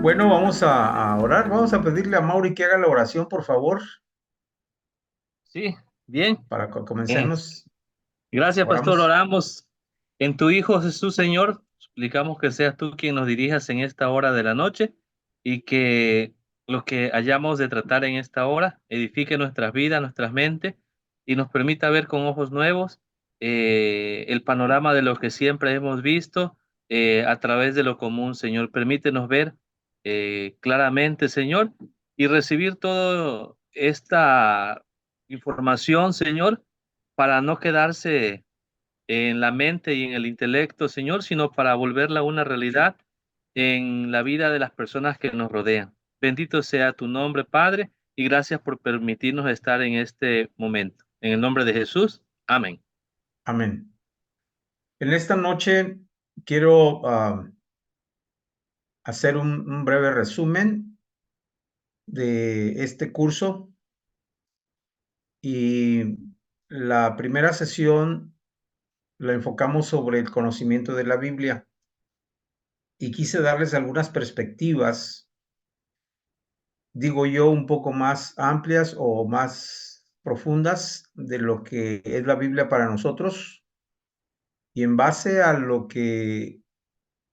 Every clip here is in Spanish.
Bueno, vamos a orar. Vamos a pedirle a Mauri que haga la oración, por favor, Sí, bien. para que Eh, comencemos. Gracias, pastor. Oramos. Oramos en tu Hijo Jesús, Señor. Suplicamos que seas tú quien nos dirijas en esta hora de la noche y que lo que hayamos de tratar en esta hora edifique nuestras vidas, nuestras mentes y nos permita ver con ojos nuevos el panorama de lo que siempre hemos visto a través de lo común, Señor. Permítenos ver claramente, Señor, y recibir toda esta información, Señor, para no quedarse en la mente y en el intelecto, Señor, sino para volverla una realidad en la vida de las personas que nos rodean. Bendito sea tu nombre, Padre, y gracias por permitirnos estar en este momento. En el nombre de Jesús, amén. Amén. En esta noche quiero hacer un breve resumen de este curso y la primera sesión la enfocamos sobre el conocimiento de la Biblia y quise darles algunas perspectivas, digo yo, un poco más amplias o más profundas de lo que es la Biblia para nosotros. Y en base a lo que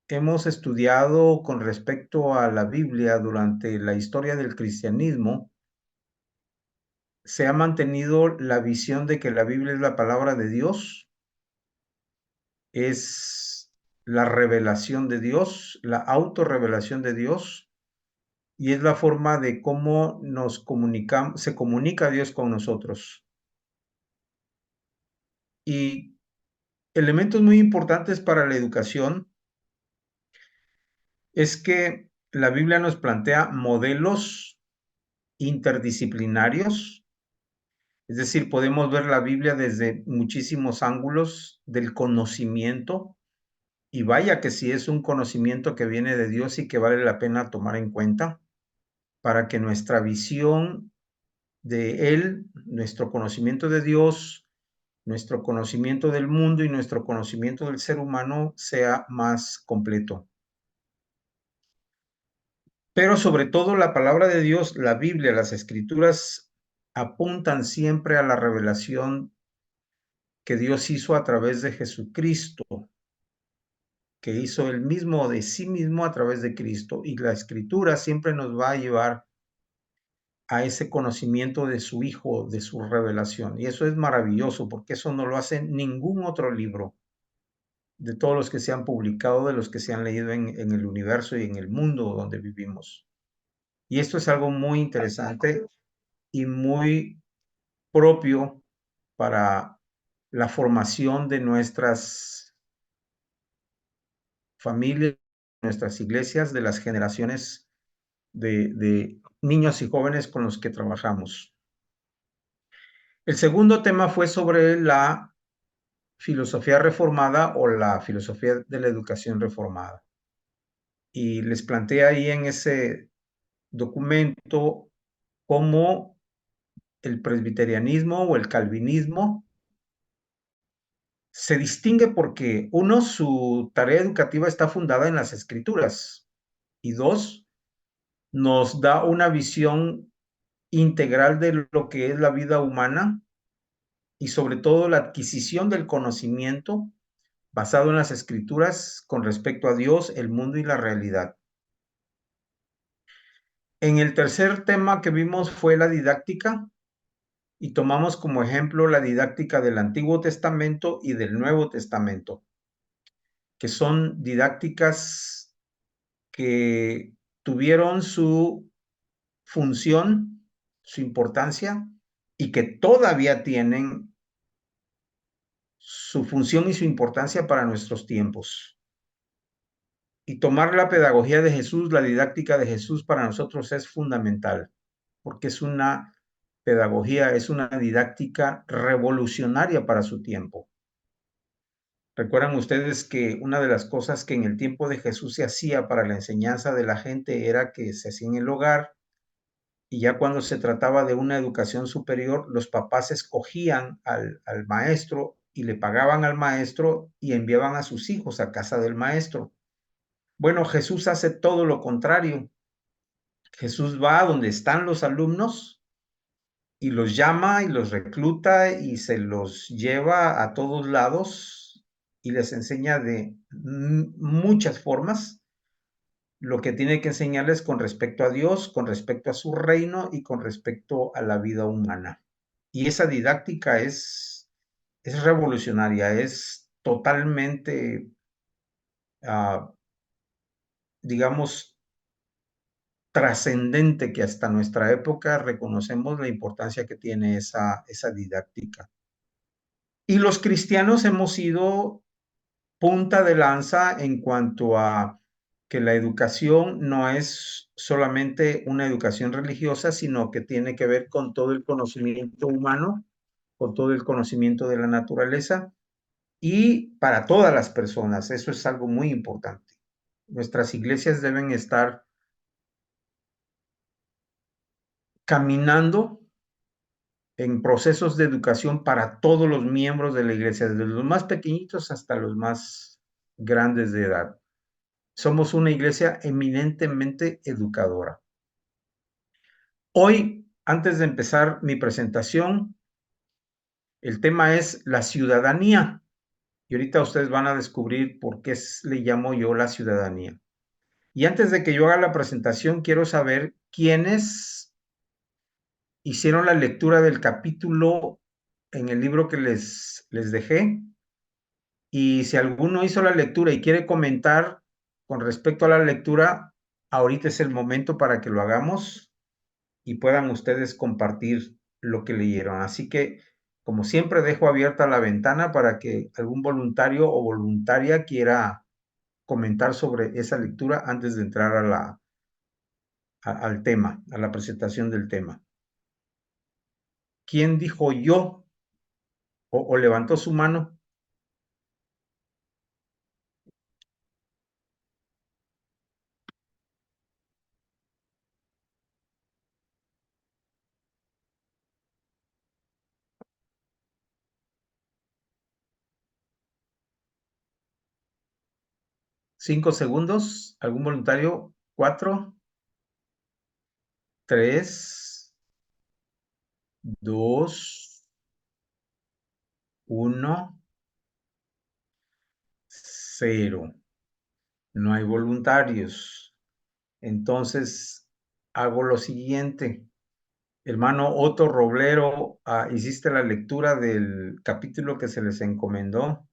hemos estudiado con respecto a la Biblia durante la historia del cristianismo, se ha mantenido la visión de que la Biblia es la palabra de Dios, es la revelación de Dios, la autorrevelación de Dios, y es la forma de cómo nos comunicamos, se comunica Dios con nosotros. Y elementos muy importantes para la educación es que la Biblia nos plantea modelos interdisciplinarios, es decir, podemos ver la Biblia desde muchísimos ángulos del conocimiento, y vaya que sí es un conocimiento que viene de Dios y que vale la pena tomar en cuenta para que nuestra visión de Él, nuestro conocimiento de Dios, nuestro conocimiento del mundo y nuestro conocimiento del ser humano sea más completo. Pero sobre todo la palabra de Dios, la Biblia, las escrituras apuntan siempre a la revelación que Dios hizo a través de Jesucristo, que hizo él mismo de sí mismo a través de Cristo. Y la escritura siempre nos va a llevar a ese conocimiento de su Hijo, de su revelación. Y eso es maravilloso porque eso no lo hace ningún otro libro de todos los que se han publicado, de los que se han leído en el universo y en el mundo donde vivimos. Y esto es algo muy interesante y muy propio para la formación de nuestras familias, nuestras iglesias, de las generaciones de niños y jóvenes con los que trabajamos. El segundo tema fue sobre la filosofía reformada o la filosofía de la educación reformada. Y les planteé ahí en ese documento cómo el presbiterianismo o el calvinismo se distingue porque, uno, su tarea educativa está fundada en las escrituras y dos, nos da una visión integral de lo que es la vida humana y sobre todo la adquisición del conocimiento basado en las escrituras con respecto a Dios, el mundo y la realidad. En el tercer tema que vimos fue la didáctica y tomamos como ejemplo la didáctica del Antiguo Testamento y del Nuevo Testamento, que son didácticas que tuvieron su función, su importancia y que todavía tienen su función y su importancia para nuestros tiempos. Y tomar la pedagogía de Jesús, la didáctica de Jesús para nosotros es fundamental, porque es una pedagogía, es una didáctica revolucionaria para su tiempo. Recuerdan ustedes que una de las cosas que en el tiempo de Jesús se hacía para la enseñanza de la gente era que se hacía en el hogar, y ya cuando se trataba de una educación superior, los papás escogían al maestro y le pagaban al maestro y enviaban a sus hijos a casa del maestro. Bueno, Jesús hace todo lo contrario. Jesús va a donde están los alumnos y los llama y los recluta y se los lleva a todos lados y les enseña de muchas formas lo que tiene que enseñarles con respecto a Dios, con respecto a su reino y con respecto a la vida humana. Y esa didáctica es revolucionaria, es totalmente, digamos, trascendente, que hasta nuestra época reconocemos la importancia que tiene esa didáctica. Y los cristianos hemos sido punta de lanza en cuanto a que la educación no es solamente una educación religiosa, sino que tiene que ver con todo el conocimiento humano, con todo el conocimiento de la naturaleza y para todas las personas. Eso es algo muy importante. Nuestras iglesias deben estar caminando en procesos de educación para todos los miembros de la iglesia, desde los más pequeñitos hasta los más grandes de edad. Somos una iglesia eminentemente educadora. Hoy, antes de empezar mi presentación, el tema es la ciudadanía. Y ahorita ustedes van a descubrir por qué le llamo yo la ciudadanía. Y antes de que yo haga la presentación, quiero saber quiénes hicieron la lectura del capítulo en el libro que les dejé. Y si alguno hizo la lectura y quiere comentar con respecto a la lectura, ahorita es el momento para que lo hagamos y puedan ustedes compartir lo que leyeron. Así que, como siempre, dejo abierta la ventana para que algún voluntario o voluntaria quiera comentar sobre esa lectura antes de entrar al tema, a la presentación del tema. ¿Quién dijo yo o levantó su mano? ¿5 segundos? ¿Algún voluntario? 4, 3, 2, 1, 0. No hay voluntarios. Entonces, hago lo siguiente. Hermano Otto Roblero, ¿hiciste la lectura del capítulo que se les encomendó?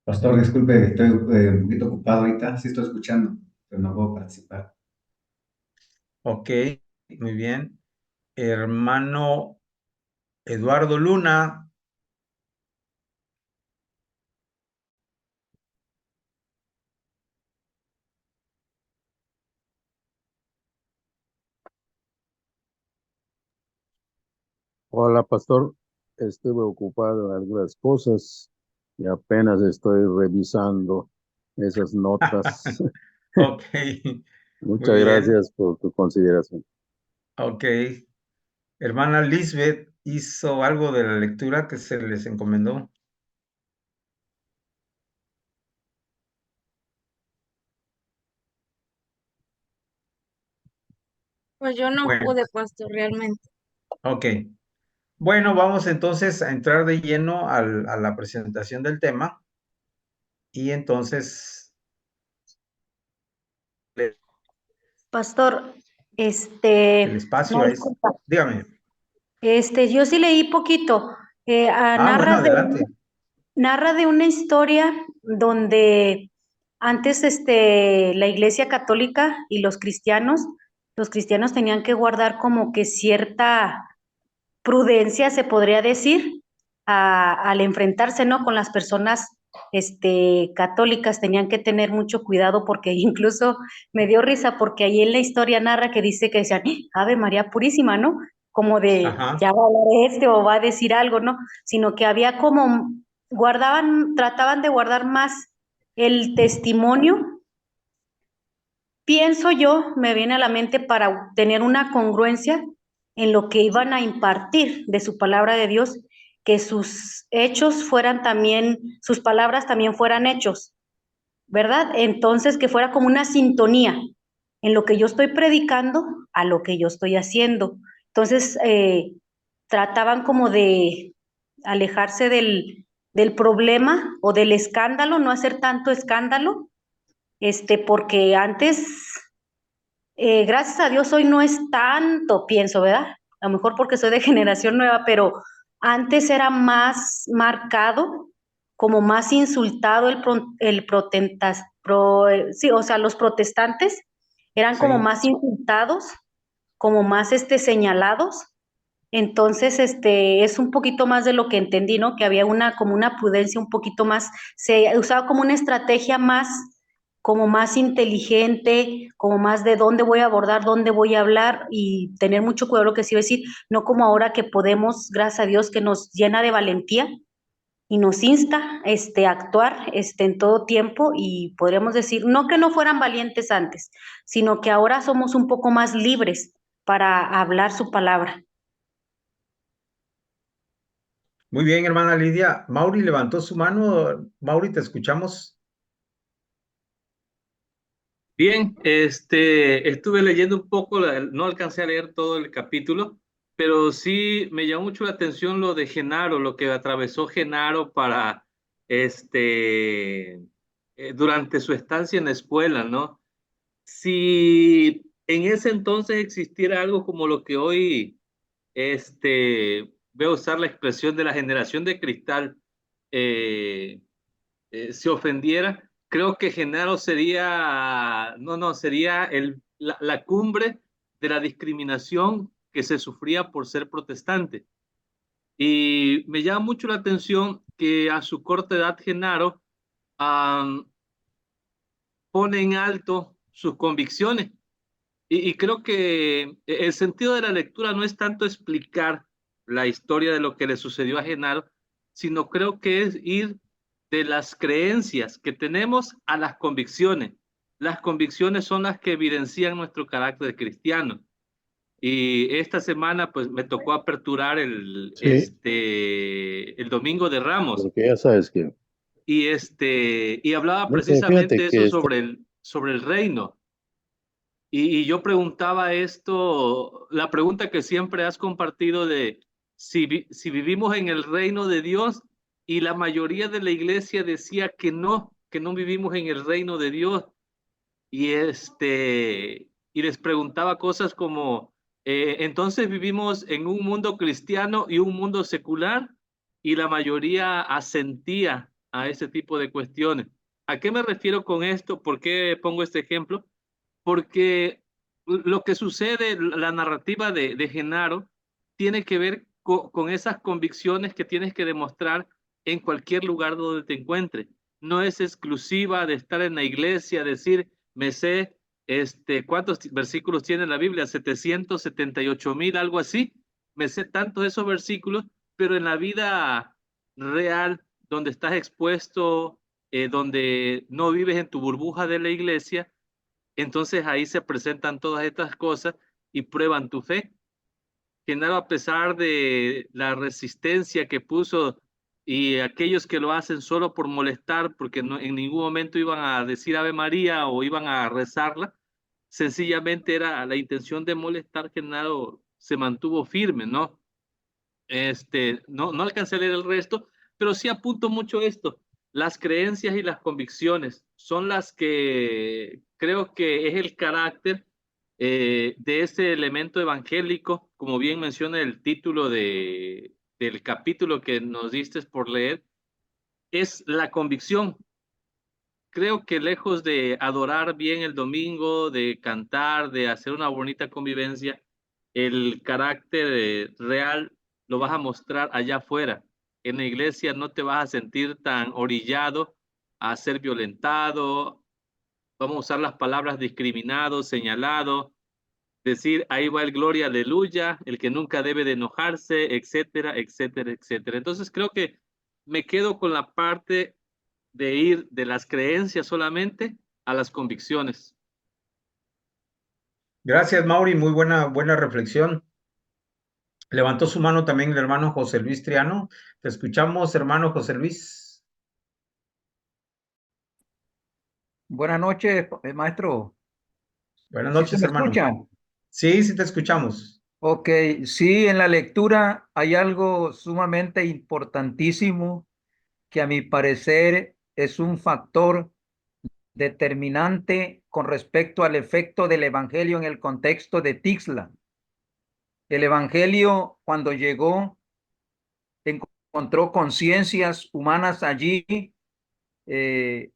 Pastor, disculpe, estoy un poquito ocupado ahorita, sí estoy escuchando, pero no puedo participar. Ok, muy bien. Hermano Eduardo Luna. Hola, pastor. Estuve ocupado en algunas cosas y apenas estoy revisando esas notas. Ok, muy Muchas bien. gracias por tu consideración. Ok. Hermana Lisbeth hizo algo de la lectura que se les encomendó. Pues yo no Bueno, pude, pastor, realmente. ok. Bueno, vamos entonces a entrar de lleno a la presentación del tema. Y entonces, Pastor, el espacio no, es, disculpa. dígame. Yo sí leí poquito. Bueno, adelante. Narra de una historia donde antes, la Iglesia Católica y los cristianos tenían que guardar como que cierta prudencia, se podría decir, al enfrentarse, ¿no? Con las personas católicas tenían que tener mucho cuidado porque incluso me dio risa porque ahí en la historia narra que dice que decían, Ave María Purísima, ¿no? Como de, Ajá. ya va a hablar o va a decir algo, ¿no? Sino que había como, trataban de guardar más el testimonio. Pienso yo, me viene a la mente para tener una congruencia en lo que iban a impartir de su palabra de Dios que sus hechos fueran también, sus palabras también fueran hechos, ¿verdad? Entonces, que fuera como una sintonía en lo que yo estoy predicando a lo que yo estoy haciendo. Entonces, trataban como de alejarse del problema o del escándalo, no hacer tanto escándalo, porque antes, gracias a Dios, hoy no es tanto, pienso, ¿verdad? A lo mejor porque soy de generación nueva, pero antes era más marcado, como más insultado sí, o sea, los protestantes eran como Sí. más insultados, como más señalados. Entonces, es un poquito más de lo que entendí, ¿no? Que había como una prudencia un poquito más, se usaba como una estrategia más, como más inteligente, como más de dónde voy a abordar, dónde voy a hablar y tener mucho cuidado lo que se iba a decir, no como ahora que podemos, gracias a Dios, que nos llena de valentía y nos insta, a actuar, en todo tiempo y podríamos decir, no que no fueran valientes antes, sino que ahora somos un poco más libres para hablar su palabra. Muy bien, hermana Lidia. Mauri levantó su mano. Mauri, te escuchamos. Bien, estuve leyendo un poco, no alcancé a leer todo el capítulo, pero sí me llamó mucho la atención lo de Genaro, lo que atravesó Genaro para, durante su estancia en la escuela, ¿no? Si en ese entonces existiera algo como lo que hoy, veo usar la expresión de la generación de cristal, eh, se ofendiera, creo que Genaro sería, no, sería la cumbre de la discriminación que se sufría por ser protestante. Y me llama mucho la atención que a su corta edad Genaro um, pone en alto sus convicciones. Y creo que el sentido de la lectura no es tanto explicar la historia de lo que le sucedió a Genaro, sino creo que es ir de las creencias que tenemos a las convicciones. Las convicciones son las que evidencian nuestro carácter cristiano. Y esta semana pues me tocó aperturar Sí, el Domingo de Ramos porque ya sabes que, y hablaba no sé, fíjate precisamente eso que está, sobre el reino. Y yo preguntaba esto, la pregunta que siempre has compartido de si vivimos en el reino de Dios, y la mayoría de la iglesia decía que no vivimos en el reino de Dios. Y y les preguntaba cosas como, entonces vivimos en un mundo cristiano y un mundo secular, y la mayoría asentía a ese tipo de cuestiones. ¿A qué me refiero con esto? ¿Por qué pongo este ejemplo? Porque lo que sucede, la narrativa de Genaro, tiene que ver con esas convicciones que tienes que demostrar en cualquier lugar donde te encuentres. No es exclusiva de estar en la iglesia, decir, me sé, ¿cuántos versículos tiene la Biblia? 778,000, algo así. Me sé tantos de esos versículos, pero en la vida real, donde estás expuesto, donde no vives en tu burbuja de la iglesia, entonces ahí se presentan todas estas cosas y prueban tu fe. Genaro, a pesar de la resistencia que puso y aquellos que lo hacen solo por molestar, porque en ningún momento iban a decir Ave María o iban a rezarla, sencillamente era la intención de molestar. Genaro se mantuvo firme, ¿no? No alcancé a leer el resto, pero sí apunto mucho esto. Las creencias y las convicciones son las que creo que es el carácter, de ese elemento evangélico, como bien menciona el título del capítulo que nos diste por leer, es la convicción. Creo que lejos de adorar bien el domingo, de cantar, de hacer una bonita convivencia, el carácter real lo vas a mostrar allá afuera. En la iglesia no te vas a sentir tan orillado a ser violentado. Vamos a usar las palabras discriminado, señalado, decir ahí va el gloria, aleluya, el que nunca debe de enojarse, etcétera, etcétera, etcétera. Entonces creo que me quedo con la parte de ir de las creencias solamente a las convicciones. Gracias, Mauri. Muy buena reflexión. Levantó su mano también el hermano José Luis Triano. Te escuchamos, hermano José Luis. Buenas noches, maestro. Buenas ¿Sí se noches, me hermano. escucha? Sí, sí te escuchamos. Ok, sí, en la lectura hay algo sumamente importantísimo que a mi parecer es un factor determinante con respecto al efecto del evangelio en el contexto de Tixla. El evangelio, cuando llegó, encontró conciencias humanas allí, eh,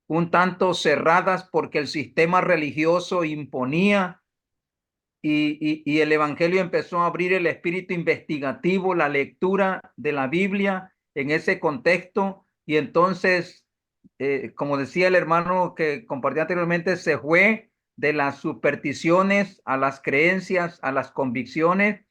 un tanto cerradas porque el sistema religioso imponía y el evangelio empezó a abrir el espíritu investigativo, la lectura de la Biblia en ese contexto. Y entonces, como decía el hermano que compartí anteriormente, se fue de las supersticiones a las creencias, a las convicciones,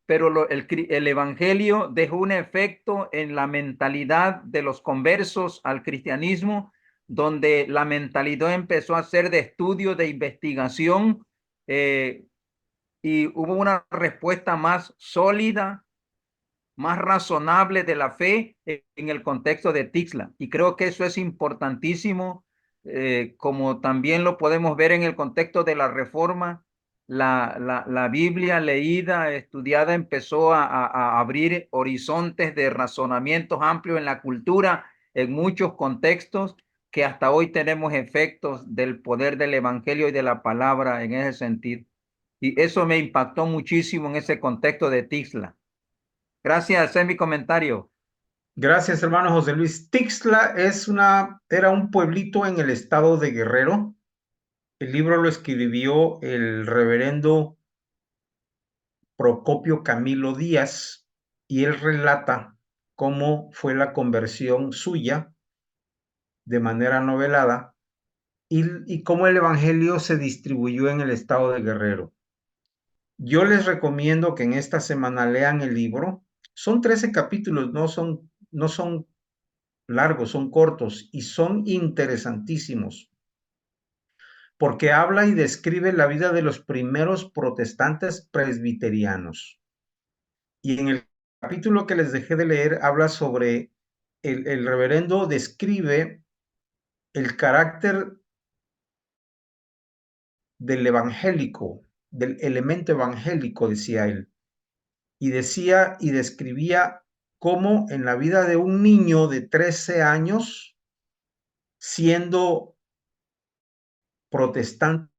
pero el evangelio dejó un efecto en la mentalidad de los conversos al cristianismo, donde la mentalidad empezó a ser de estudio, de investigación, y hubo una respuesta más sólida, más razonable de la fe en el contexto de Tixla. Y creo que eso es importantísimo, como también lo podemos ver en el contexto de la Reforma. La Biblia leída, estudiada, empezó a abrir horizontes de razonamientos amplios en la cultura, en muchos contextos, que hasta hoy tenemos efectos del poder del Evangelio y de la palabra en ese sentido. Y eso me impactó muchísimo en ese contexto de Tixla. Gracias, ese es mi comentario. Gracias, hermano José Luis. Tixla era un pueblito en el estado de Guerrero. El libro lo escribió el reverendo Procopio Camilo Díaz y él relata cómo fue la conversión suya de manera novelada y cómo el evangelio se distribuyó en el estado de Guerrero. Yo les recomiendo que en esta semana lean el libro. Son 13 capítulos, no son largos, son cortos y son interesantísimos, porque habla y describe la vida de los primeros protestantes presbiterianos. Y en el capítulo que les dejé de leer habla sobre, el reverendo describe el carácter del evangélico, del elemento evangélico, decía él. Y decía y describía cómo en la vida de un niño de 13 años, siendo protestante,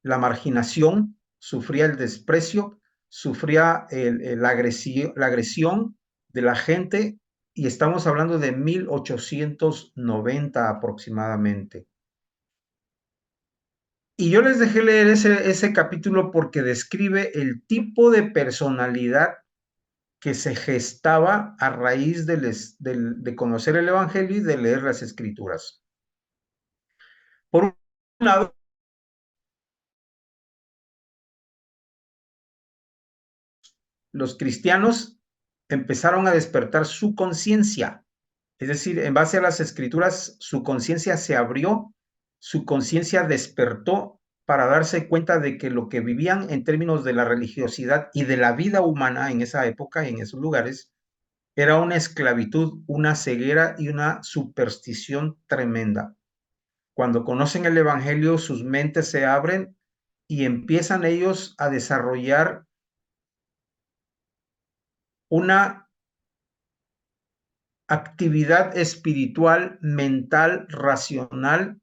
la marginación, sufría el desprecio, sufría la agresión de la gente, y estamos hablando de 1890 aproximadamente. Y yo les dejé leer ese capítulo porque describe el tipo de personalidad que se gestaba a raíz de conocer el Evangelio y de leer las Escrituras. Por un lado, los cristianos empezaron a despertar su conciencia, es decir, en base a las Escrituras, su conciencia se abrió, su conciencia despertó para darse cuenta de que lo que vivían en términos de la religiosidad y de la vida humana en esa época, en esos lugares, era una esclavitud, una ceguera y una superstición tremenda. Cuando conocen el Evangelio, sus mentes se abren y empiezan ellos a desarrollar una actividad espiritual, mental, racional,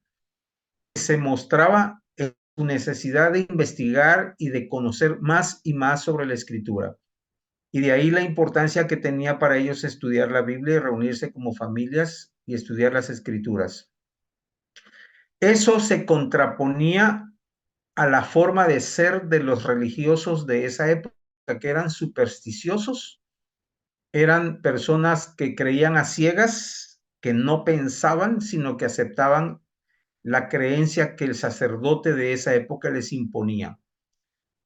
que se mostraba en su necesidad de investigar y de conocer más y más sobre la Escritura. Y de ahí la importancia que tenía para ellos estudiar la Biblia y reunirse como familias y estudiar las Escrituras. Eso se contraponía a la forma de ser de los religiosos de esa época, que eran supersticiosos, eran personas que creían a ciegas, que no pensaban, sino que aceptaban la creencia que el sacerdote de esa época les imponía.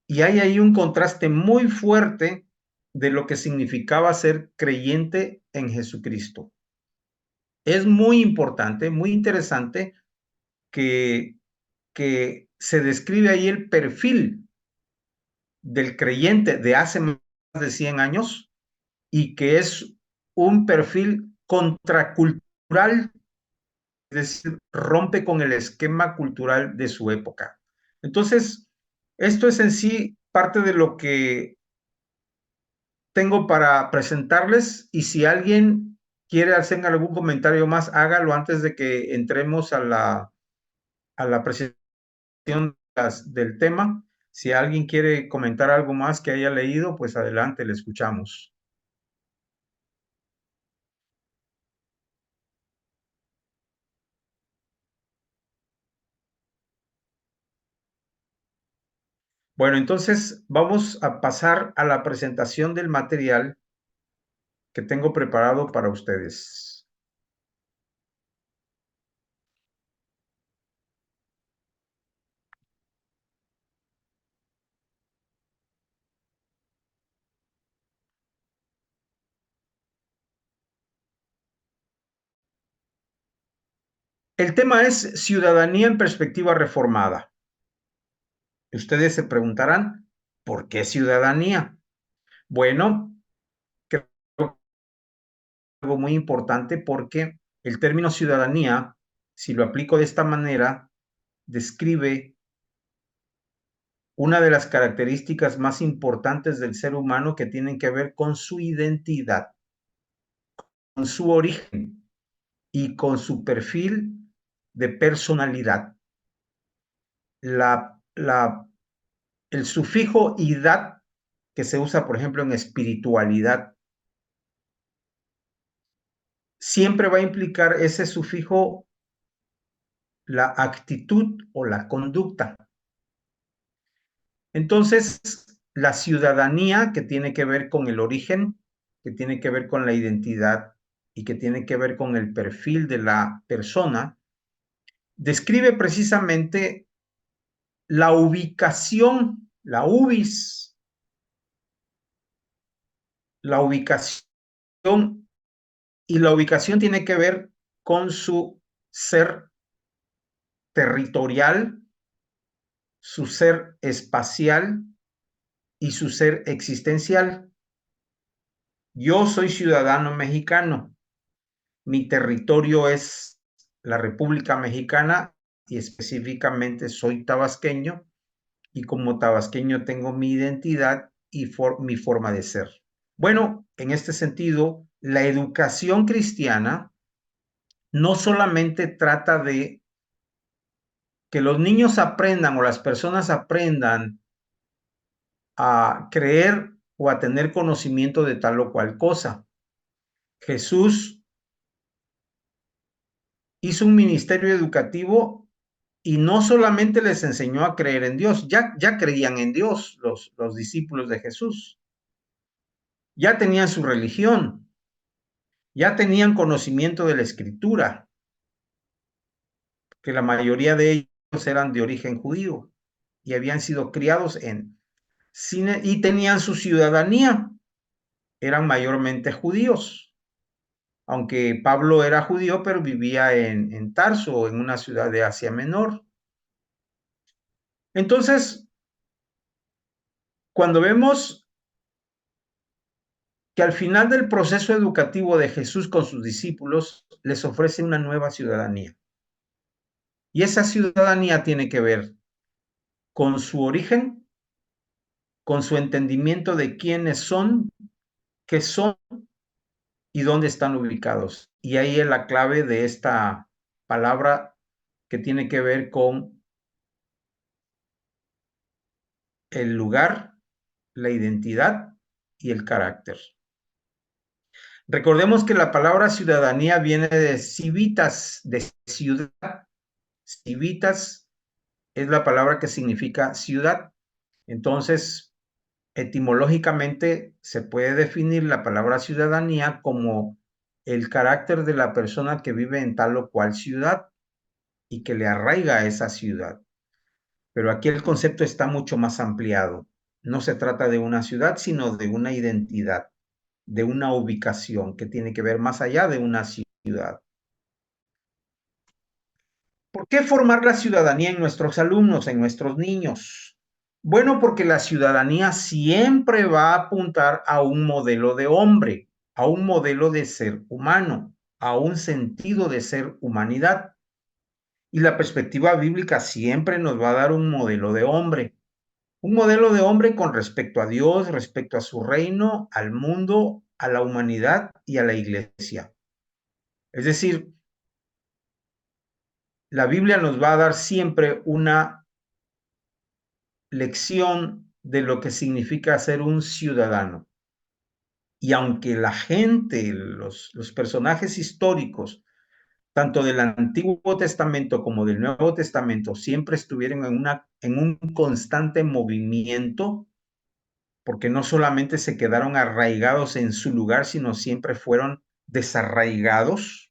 Y hay ahí un contraste muy fuerte de lo que significaba ser creyente en Jesucristo. Es muy importante, muy interesante que se describe ahí el perfil del creyente de hace más de 100 años y que es un perfil contracultural, es decir, rompe con el esquema cultural de su época. Entonces, esto es en sí parte de lo que tengo para presentarles, y si alguien quiere hacer algún comentario más, hágalo antes de que entremos a la presentación del tema. Si alguien quiere comentar algo más que haya leído, pues adelante, le escuchamos. Bueno, entonces vamos a pasar a la presentación del material que tengo preparado para ustedes. El tema es ciudadanía en perspectiva reformada. Ustedes se preguntarán, ¿por qué ciudadanía? Bueno, creo que es algo muy importante porque el término ciudadanía, si lo aplico de esta manera, describe una de las características más importantes del ser humano que tienen que ver con su identidad, con su origen y con su perfil de personalidad. El sufijo idad que se usa, por ejemplo, en espiritualidad, siempre va a implicar ese sufijo la actitud o la conducta. Entonces, la ciudadanía, que tiene que ver con el origen, que tiene que ver con la identidad y que tiene que ver con el perfil de la persona, describe precisamente la ubicación, la ubicación y la ubicación tiene que ver con su ser territorial, su ser espacial y su ser existencial. Yo soy ciudadano mexicano. Mi territorio es la República Mexicana y específicamente soy tabasqueño, y como tabasqueño tengo mi identidad y mi forma de ser. Bueno, en este sentido, la educación cristiana no solamente trata de que los niños aprendan o las personas aprendan a creer o a tener conocimiento de tal o cual cosa. Jesús hizo un ministerio educativo y no solamente les enseñó a creer en Dios, ya creían en Dios los discípulos de Jesús. Ya tenían su religión, ya tenían conocimiento de la Escritura, que la mayoría de ellos eran de origen judío y habían sido criados en cine y tenían su ciudadanía, eran mayormente judíos, aunque Pablo era judío, pero vivía en Tarso, en una ciudad de Asia Menor. Entonces, cuando vemos que al final del proceso educativo de Jesús con sus discípulos, les ofrece una nueva ciudadanía. Y esa ciudadanía tiene que ver con su origen, con su entendimiento de quiénes son, qué son y dónde están ubicados. Y ahí es la clave de esta palabra que tiene que ver con el lugar, la identidad y el carácter. Recordemos que la palabra ciudadanía viene de civitas, de ciudad. Civitas es la palabra que significa ciudad. Entonces, etimológicamente se puede definir la palabra ciudadanía como el carácter de la persona que vive en tal o cual ciudad y que le arraiga a esa ciudad. Pero aquí el concepto está mucho más ampliado. No se trata de una ciudad, sino de una identidad, de una ubicación que tiene que ver más allá de una ciudad. ¿Por qué formar la ciudadanía en nuestros alumnos, en nuestros niños? Bueno, porque la ciudadanía siempre va a apuntar a un modelo de hombre, a un modelo de ser humano, a un sentido de ser humanidad. Y la perspectiva bíblica siempre nos va a dar un modelo de hombre. Un modelo de hombre con respecto a Dios, respecto a su reino, al mundo, a la humanidad y a la iglesia. Es decir, la Biblia nos va a dar siempre una lección de lo que significa ser un ciudadano. Y aunque la gente, los personajes históricos, tanto del Antiguo Testamento como del Nuevo Testamento, siempre estuvieron en un constante movimiento, porque no solamente se quedaron arraigados en su lugar, sino siempre fueron desarraigados.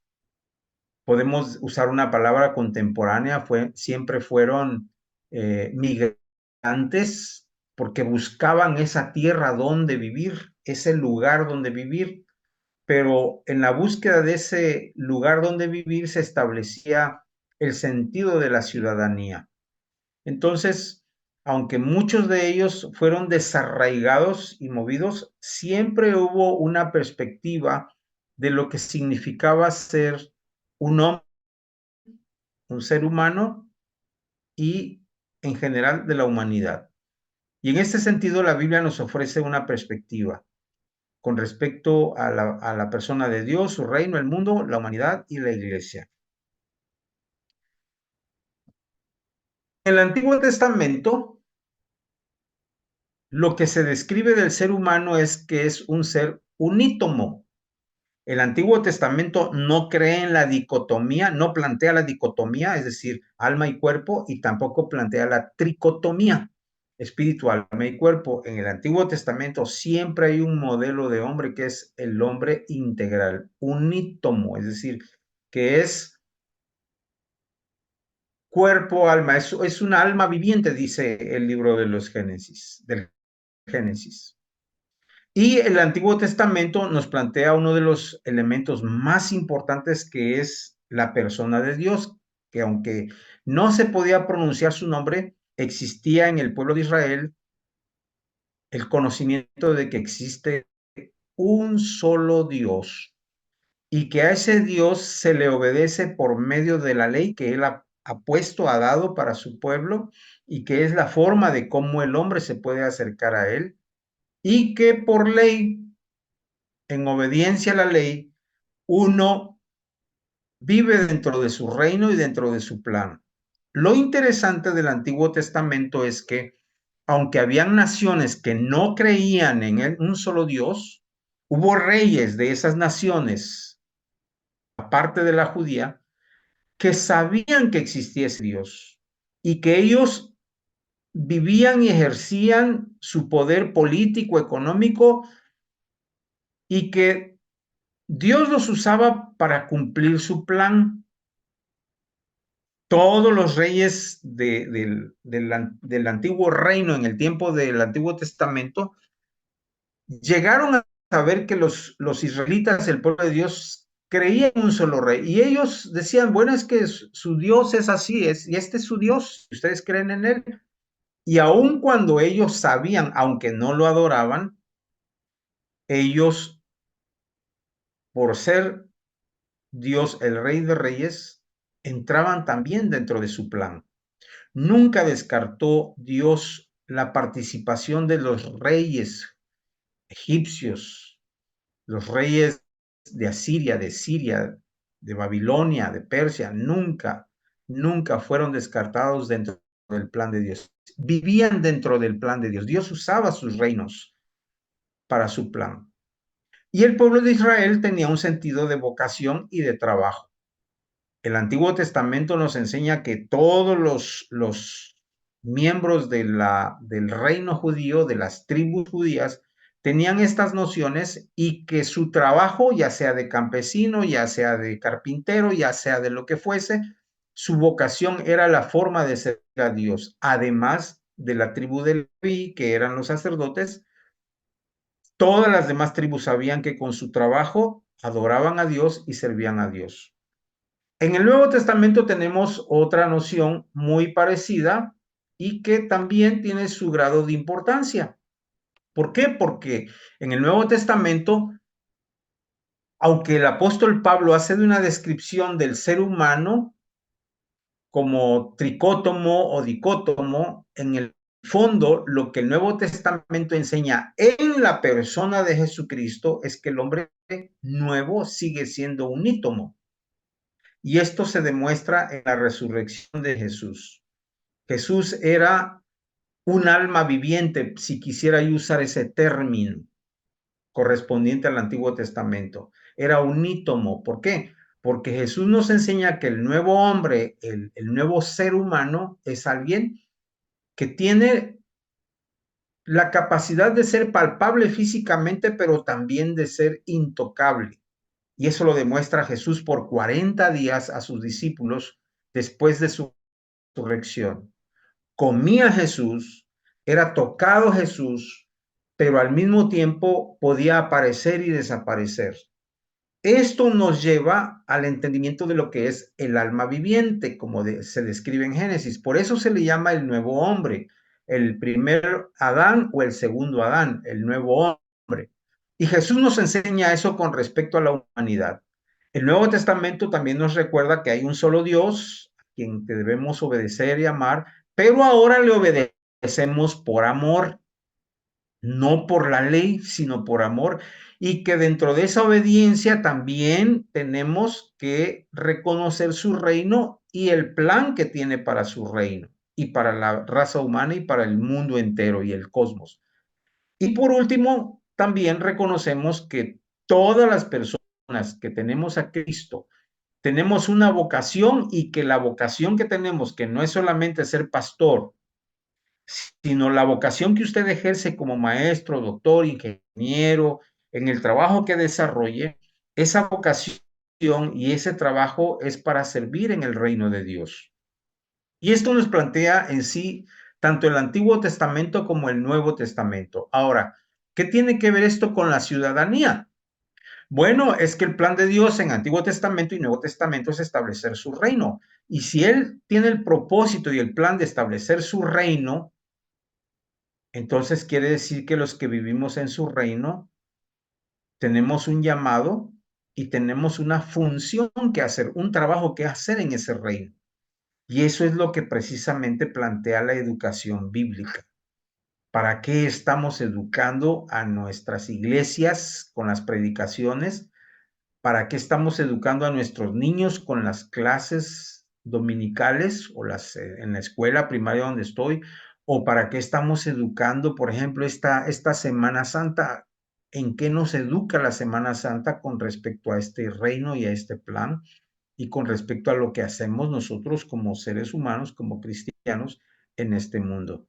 Podemos usar una palabra contemporánea, siempre fueron migrantes, porque buscaban esa tierra donde vivir, ese lugar donde vivir, pero en la búsqueda de ese lugar donde vivir se establecía el sentido de la ciudadanía. Entonces, aunque muchos de ellos fueron desarraigados y movidos, siempre hubo una perspectiva de lo que significaba ser un hombre, un ser humano y en general de la humanidad. Y en este sentido, la Biblia nos ofrece una perspectiva con respecto a la persona de Dios, su reino, el mundo, la humanidad y la iglesia. En el Antiguo Testamento, lo que se describe del ser humano es que es un ser unítomo. El Antiguo Testamento no cree en la dicotomía, no plantea la dicotomía, es decir, alma y cuerpo, y tampoco plantea la tricotomía, espíritu, alma y cuerpo. En el Antiguo Testamento siempre hay un modelo de hombre que es el hombre integral, unítomo, es decir, que es cuerpo, alma, es una alma viviente, dice el libro de los Génesis, del Génesis. Y el Antiguo Testamento nos plantea uno de los elementos más importantes, que es la persona de Dios, que aunque no se podía pronunciar su nombre, existía en el pueblo de Israel el conocimiento de que existe un solo Dios y que a ese Dios se le obedece por medio de la ley que él ha puesto, ha dado para su pueblo, y que es la forma de cómo el hombre se puede acercar a él, y que por ley, en obediencia a la ley, uno vive dentro de su reino y dentro de su plan. Lo interesante del Antiguo Testamento es que, aunque habían naciones que no creían en un solo Dios, hubo reyes de esas naciones, aparte de la judía, que sabían que existía ese Dios y que ellos vivían y ejercían su poder político, económico, y que Dios los usaba para cumplir su plan. Todos los reyes del antiguo reino en el tiempo del Antiguo Testamento llegaron a saber que los israelitas, el pueblo de Dios, creían en un solo rey. Y ellos decían, bueno, es que su Dios es así, y este es su Dios, ustedes creen en él. Y aun cuando ellos sabían, aunque no lo adoraban, ellos, por ser Dios el Rey de Reyes, entraban también dentro de su plan. Nunca descartó Dios la participación de los reyes egipcios, los reyes de Asiria, de Siria, de Babilonia, de Persia. Nunca fueron descartados dentro del plan de Dios. Vivían dentro del plan de Dios. Dios usaba sus reinos para su plan. Y el pueblo de Israel tenía un sentido de vocación y de trabajo. El Antiguo Testamento nos enseña que todos los miembros del reino judío, de las tribus judías, tenían estas nociones, y que su trabajo, ya sea de campesino, ya sea de carpintero, ya sea de lo que fuese, su vocación era la forma de servir a Dios. Además de la tribu de Leví, que eran los sacerdotes, todas las demás tribus sabían que con su trabajo adoraban a Dios y servían a Dios. En el Nuevo Testamento tenemos otra noción muy parecida y que también tiene su grado de importancia. ¿Por qué? Porque en el Nuevo Testamento, aunque el apóstol Pablo hace de una descripción del ser humano como tricótomo o dicótomo, en el fondo lo que el Nuevo Testamento enseña en la persona de Jesucristo es que el hombre nuevo sigue siendo unítomo. Y esto se demuestra en la resurrección de Jesús. Jesús era un alma viviente, si quisiera yo usar ese término correspondiente al Antiguo Testamento. Era unítomo. ¿Por qué? Porque Jesús nos enseña que el nuevo hombre, el nuevo ser humano, es alguien que tiene la capacidad de ser palpable físicamente, pero también de ser intocable. Y eso lo demuestra Jesús por 40 días a sus discípulos después de su resurrección. Comía Jesús, era tocado Jesús, pero al mismo tiempo podía aparecer y desaparecer. Esto nos lleva al entendimiento de lo que es el alma viviente, como se describe en Génesis. Por eso se le llama el nuevo hombre, el primer Adán o el segundo Adán, el nuevo hombre. Y Jesús nos enseña eso con respecto a la humanidad. El Nuevo Testamento también nos recuerda que hay un solo Dios, a quien debemos obedecer y amar, pero ahora le obedecemos por amor, no por la ley, sino por amor, y que dentro de esa obediencia también tenemos que reconocer su reino y el plan que tiene para su reino y para la raza humana y para el mundo entero y el cosmos. Y por último, también reconocemos que todas las personas que tenemos a Cristo tenemos una vocación y que la vocación que tenemos, que no es solamente ser pastor, sino la vocación que usted ejerce como maestro, doctor, ingeniero, en el trabajo que desarrolle, esa vocación y ese trabajo es para servir en el reino de Dios. Y esto nos plantea en sí tanto el Antiguo Testamento como el Nuevo Testamento. Ahora, ¿qué tiene que ver esto con la ciudadanía? Bueno, es que el plan de Dios en Antiguo Testamento y Nuevo Testamento es establecer su reino. Y si Él tiene el propósito y el plan de establecer su reino, entonces quiere decir que los que vivimos en su reino tenemos un llamado y tenemos una función que hacer, un trabajo que hacer en ese reino. Y eso es lo que precisamente plantea la educación bíblica. ¿Para qué estamos educando a nuestras iglesias con las predicaciones? ¿Para qué estamos educando a nuestros niños con las clases dominicales o en la escuela primaria donde estoy? ¿O para qué estamos educando, por ejemplo, esta Semana Santa? ¿En qué nos educa la Semana Santa con respecto a este reino y a este plan? Y con respecto a lo que hacemos nosotros como seres humanos, como cristianos en este mundo.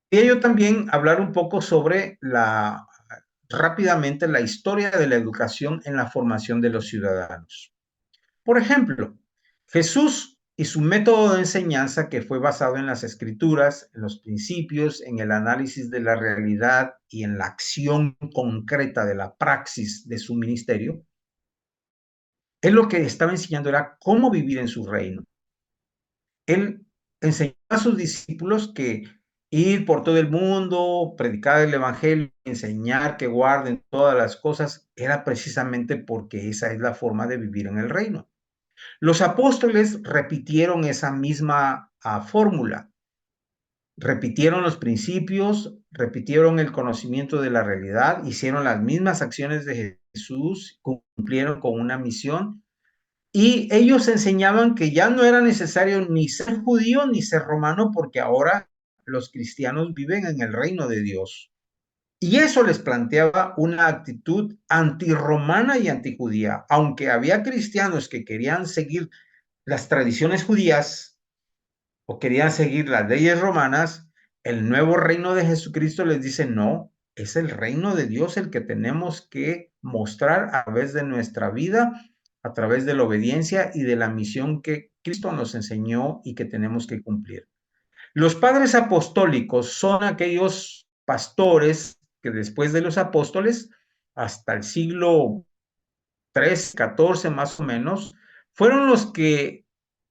Y yo también hablar un poco sobre rápidamente la historia de la educación en la formación de los ciudadanos. Por ejemplo, Jesús y su método de enseñanza, que fue basado en las escrituras, en los principios, en el análisis de la realidad y en la acción concreta de la praxis de su ministerio, él lo que estaba enseñando era cómo vivir en su reino. Él enseñó a sus discípulos que ir por todo el mundo, predicar el evangelio, enseñar que guarden todas las cosas, era precisamente porque esa es la forma de vivir en el reino. Los apóstoles repitieron esa misma fórmula. Repitieron los principios, repitieron el conocimiento de la realidad, hicieron las mismas acciones de Jesús, cumplieron con una misión. Y ellos enseñaban que ya no era necesario ni ser judío ni ser romano, porque ahora los cristianos viven en el reino de Dios. Y eso les planteaba una actitud antirromana y antijudía. Aunque había cristianos que querían seguir las tradiciones judías o querían seguir las leyes romanas, el nuevo reino de Jesucristo les dice, no, es el reino de Dios el que tenemos que mostrar a través de nuestra vida, a través de la obediencia y de la misión que Cristo nos enseñó y que tenemos que cumplir. Los padres apostólicos son aquellos pastores que después de los apóstoles, hasta el siglo 13, 14 más o menos, fueron los que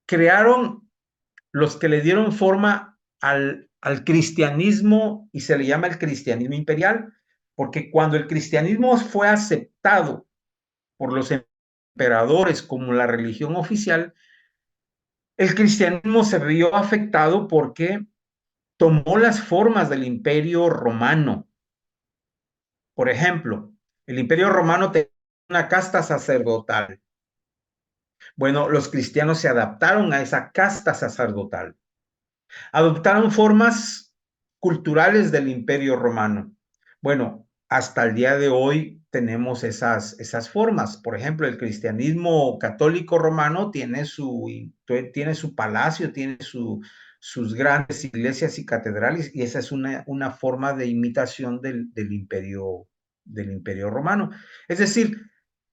crearon, los que le dieron forma al cristianismo, y se le llama el cristianismo imperial, porque cuando el cristianismo fue aceptado por los emperadores como la religión oficial, el cristianismo se vio afectado porque tomó las formas del imperio romano. Por ejemplo, el imperio romano tenía una casta sacerdotal. Bueno, los cristianos se adaptaron a esa casta sacerdotal. Adoptaron formas culturales del imperio romano. Bueno, hasta el día de hoy tenemos esas formas. Por ejemplo, el cristianismo católico romano tiene su palacio, tiene sus grandes iglesias y catedrales, y esa es una forma de imitación del imperio romano. Es decir,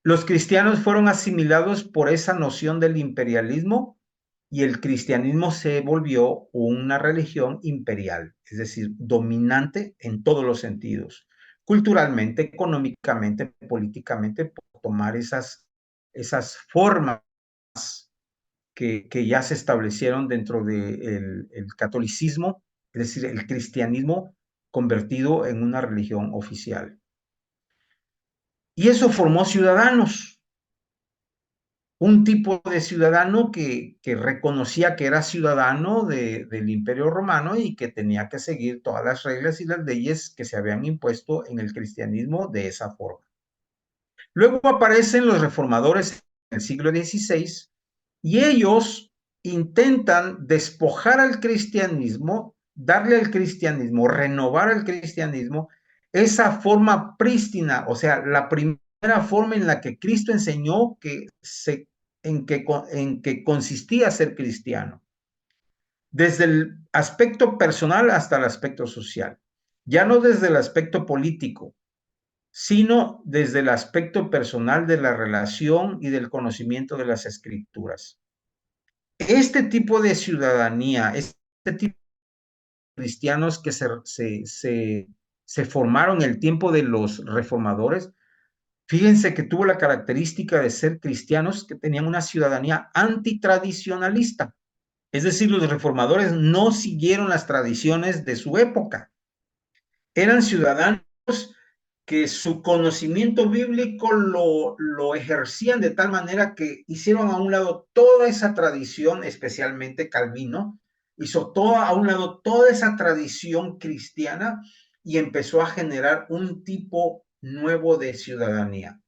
los cristianos fueron asimilados por esa noción del imperialismo, y el cristianismo se volvió una religión imperial, es decir, dominante en todos los sentidos, culturalmente, económicamente, políticamente, por tomar esas formas que ya se establecieron dentro del catolicismo, es decir, el cristianismo convertido en una religión oficial. Y eso formó ciudadanos. Un tipo de ciudadano que reconocía que era ciudadano del Imperio Romano y que tenía que seguir todas las reglas y las leyes que se habían impuesto en el cristianismo de esa forma. Luego aparecen los reformadores en el siglo XVI, y ellos intentan despojar al cristianismo, darle al cristianismo, renovar al cristianismo esa forma prístina, o sea, la primera forma en la que Cristo enseñó en que consistía ser cristiano, desde el aspecto personal hasta el aspecto social, ya no desde el aspecto político, sino desde el aspecto personal de la relación y del conocimiento de las escrituras. Este tipo de ciudadanía, este tipo de cristianos que se formaron en el tiempo de los reformadores, fíjense que tuvo la característica de ser cristianos que tenían una ciudadanía antitradicionalista. Es decir, los reformadores no siguieron las tradiciones de su época. Eran ciudadanos que su conocimiento bíblico lo ejercían de tal manera que hicieron a un lado toda esa tradición, especialmente Calvino, hizo a un lado toda esa tradición cristiana y empezó a generar un tipo nuevo de ciudadanía,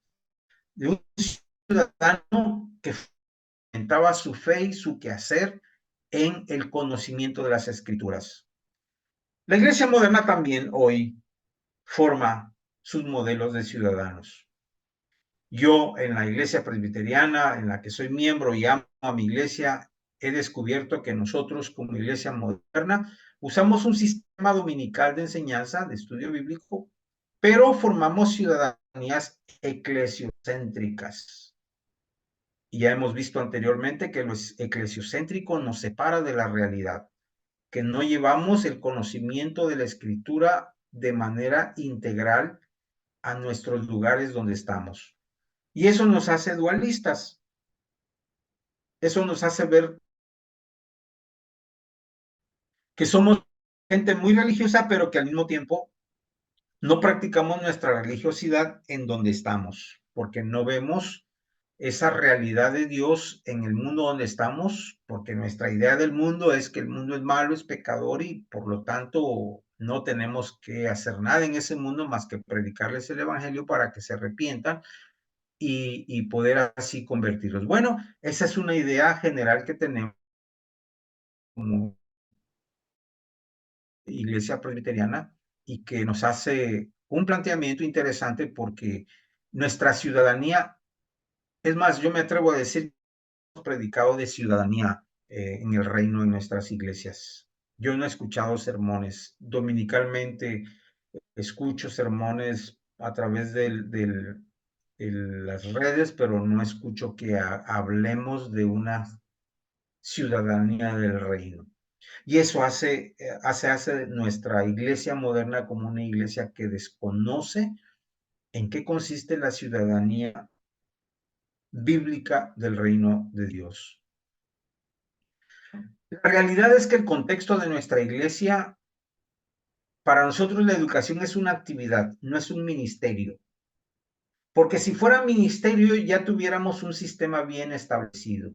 de un ciudadano que fundamentaba su fe y su quehacer en el conocimiento de las escrituras. La iglesia moderna también hoy forma sus modelos de ciudadanos. Yo en la iglesia presbiteriana, en la que soy miembro y amo a mi iglesia, he descubierto que nosotros como iglesia moderna usamos un sistema dominical de enseñanza, de estudio bíblico, pero formamos ciudadanías eclesiocéntricas. Y ya hemos visto anteriormente que lo eclesiocéntrico nos separa de la realidad, que no llevamos el conocimiento de la escritura de manera integral a nuestros lugares donde estamos. Y eso nos hace dualistas. Eso nos hace ver que somos gente muy religiosa, pero que al mismo tiempo no practicamos nuestra religiosidad en donde estamos, porque no vemos esa realidad de Dios en el mundo donde estamos, porque nuestra idea del mundo es que el mundo es malo, es pecador, y por lo tanto no tenemos que hacer nada en ese mundo más que predicarles el evangelio para que se arrepientan y poder así convertirlos. Bueno, esa es una idea general que tenemos como iglesia presbiteriana y que nos hace un planteamiento interesante, porque nuestra ciudadanía, es más, yo me atrevo a decir, hemos predicado de ciudadanía en el reino en nuestras iglesias. Yo no he escuchado sermones. Dominicalmente escucho sermones a través de las redes, pero no escucho que hablemos de una ciudadanía del reino. Y eso hace nuestra iglesia moderna como una iglesia que desconoce en qué consiste la ciudadanía bíblica del reino de Dios. La realidad es que el contexto de nuestra iglesia, para nosotros la educación es una actividad, no es un ministerio. Porque si fuera ministerio ya tuviéramos un sistema bien establecido.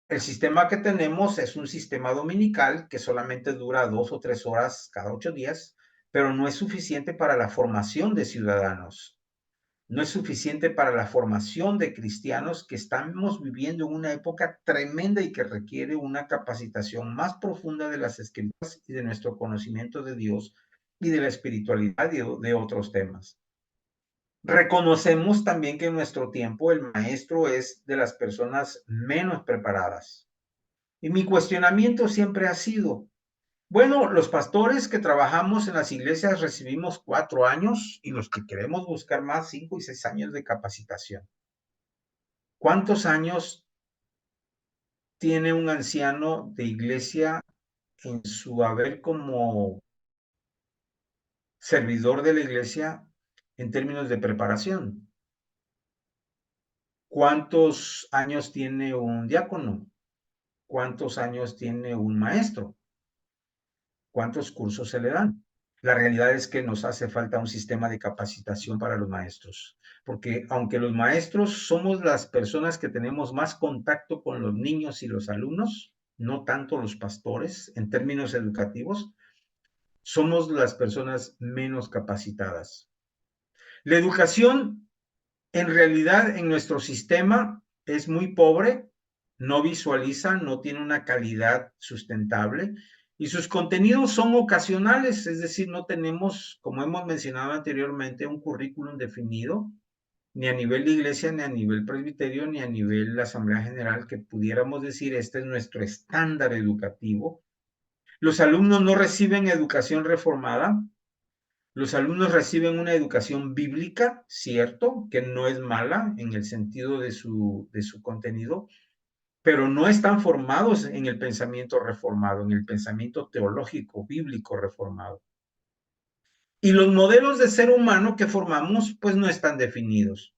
El sistema que tenemos es un sistema dominical que solamente dura 2 o 3 horas cada 8 días, pero no es suficiente para la formación de ciudadanos. No es suficiente para la formación de cristianos que estamos viviendo en una época tremenda y que requiere una capacitación más profunda de las escrituras y de nuestro conocimiento de Dios y de la espiritualidad y de otros temas. Reconocemos también que en nuestro tiempo el maestro es de las personas menos preparadas. Y mi cuestionamiento siempre ha sido, bueno, los pastores que trabajamos en las iglesias recibimos 4 años y los que queremos buscar más, 5 y 6 años de capacitación. ¿Cuántos años tiene un anciano de iglesia en su haber como servidor de la iglesia en términos de preparación? ¿Cuántos años tiene un diácono? ¿Cuántos años tiene un maestro? ¿Cuántos cursos se le dan? La realidad es que nos hace falta un sistema de capacitación para los maestros, porque aunque los maestros somos las personas que tenemos más contacto con los niños y los alumnos, no tanto los pastores en términos educativos, somos las personas menos capacitadas. La educación, en realidad, en nuestro sistema es muy pobre, no visualiza, no tiene una calidad sustentable y sus contenidos son ocasionales, es decir, no tenemos, como hemos mencionado anteriormente, un currículum definido, ni a nivel de iglesia, ni a nivel presbiterio, ni a nivel de Asamblea General, que pudiéramos decir, este es nuestro estándar educativo. Los alumnos no reciben educación reformada. Los alumnos reciben una educación bíblica, cierto, que no es mala en el sentido de su contenido, pero no están formados en el pensamiento reformado, en el pensamiento teológico, bíblico reformado. Y los modelos de ser humano que formamos, pues no están definidos.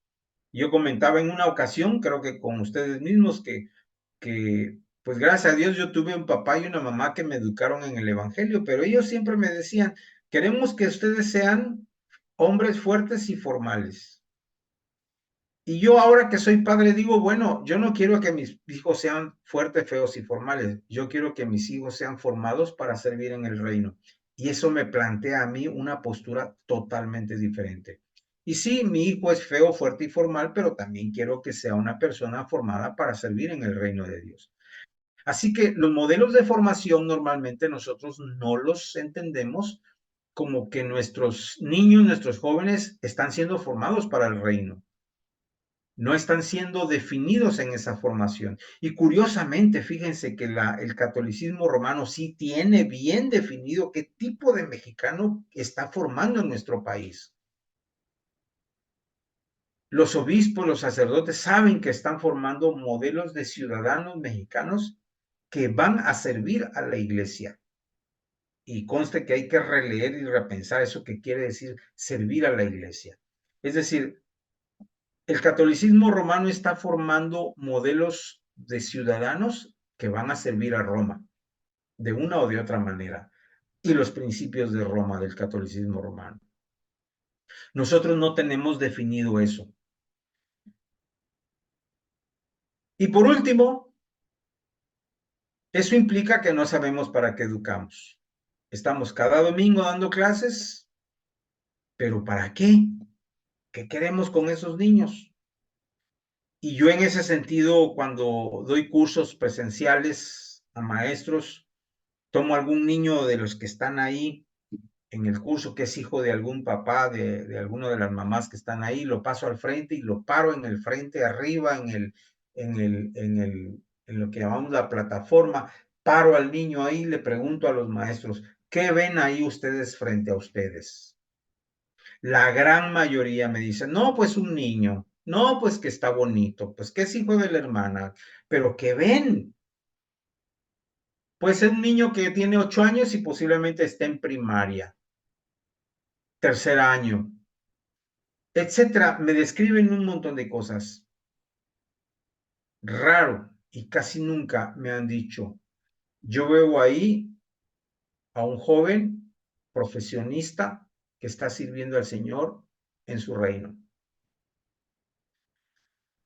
Yo comentaba en una ocasión, creo que con ustedes mismos, que pues gracias a Dios yo tuve un papá y una mamá que me educaron en el Evangelio, pero ellos siempre me decían, queremos que ustedes sean hombres fuertes y formales. Y yo ahora que soy padre digo, bueno, yo no quiero que mis hijos sean fuertes, feos y formales. Yo quiero que mis hijos sean formados para servir en el reino. Y eso me plantea a mí una postura totalmente diferente. Y sí, mi hijo es feo, fuerte y formal, pero también quiero que sea una persona formada para servir en el reino de Dios. Así que los modelos de formación normalmente nosotros no los entendemos como que nuestros niños, nuestros jóvenes están siendo formados para el reino. No están siendo definidos en esa formación. Y curiosamente, fíjense que el catolicismo romano sí tiene bien definido qué tipo de mexicano está formando en nuestro país. Los obispos, los sacerdotes saben que están formando modelos de ciudadanos mexicanos que van a servir a la iglesia. Y conste que hay que releer y repensar eso que quiere decir servir a la iglesia. Es decir, el catolicismo romano está formando modelos de ciudadanos que van a servir a Roma, de una o de otra manera, y los principios de Roma, del catolicismo romano. Nosotros no tenemos definido eso. Y por último, eso implica que no sabemos para qué educamos. Estamos cada domingo dando clases, pero ¿para qué? ¿Qué queremos con esos niños? Y yo en ese sentido, cuando doy cursos presenciales a maestros, tomo algún niño de los que están ahí en el curso, que es hijo de algún papá, de alguna de las mamás que están ahí, lo paso al frente y lo paro en el frente, arriba, en lo que llamamos la plataforma, paro al niño ahí, le pregunto a los maestros, ¿qué ven ahí ustedes frente a ustedes? La gran mayoría me dice, no, pues un niño, no, pues que está bonito, pues que es hijo de la hermana, pero ¿qué ven? Pues es un niño que tiene 8 años y posiblemente esté en primaria, tercer año, etcétera. Me describen un montón de cosas. raro y casi nunca me han dicho, yo veo ahí a un joven profesionista que está sirviendo al Señor en su reino.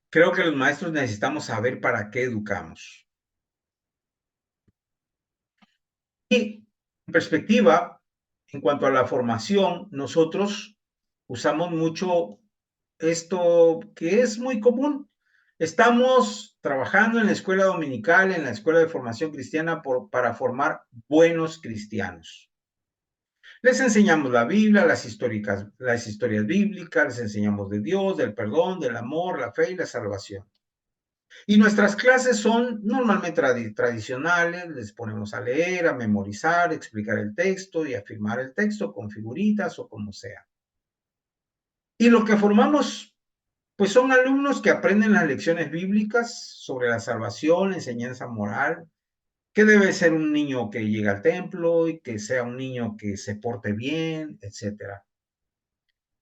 Creo que los maestros necesitamos saber para qué educamos. Y en perspectiva, en cuanto a la formación, nosotros usamos mucho esto que es muy común. Estamos trabajando en la escuela dominical, en la escuela de formación cristiana para formar buenos cristianos. Les enseñamos la Biblia, las historias bíblicas, les enseñamos de Dios, del perdón, del amor, la fe y la salvación. Y nuestras clases son normalmente tradicionales, les ponemos a leer, a memorizar, explicar el texto y afirmar el texto con figuritas o como sea. Y lo que formamos, pues son alumnos que aprenden las lecciones bíblicas sobre la salvación, la enseñanza moral, que debe ser un niño que llegue al templo y que sea un niño que se porte bien, etc.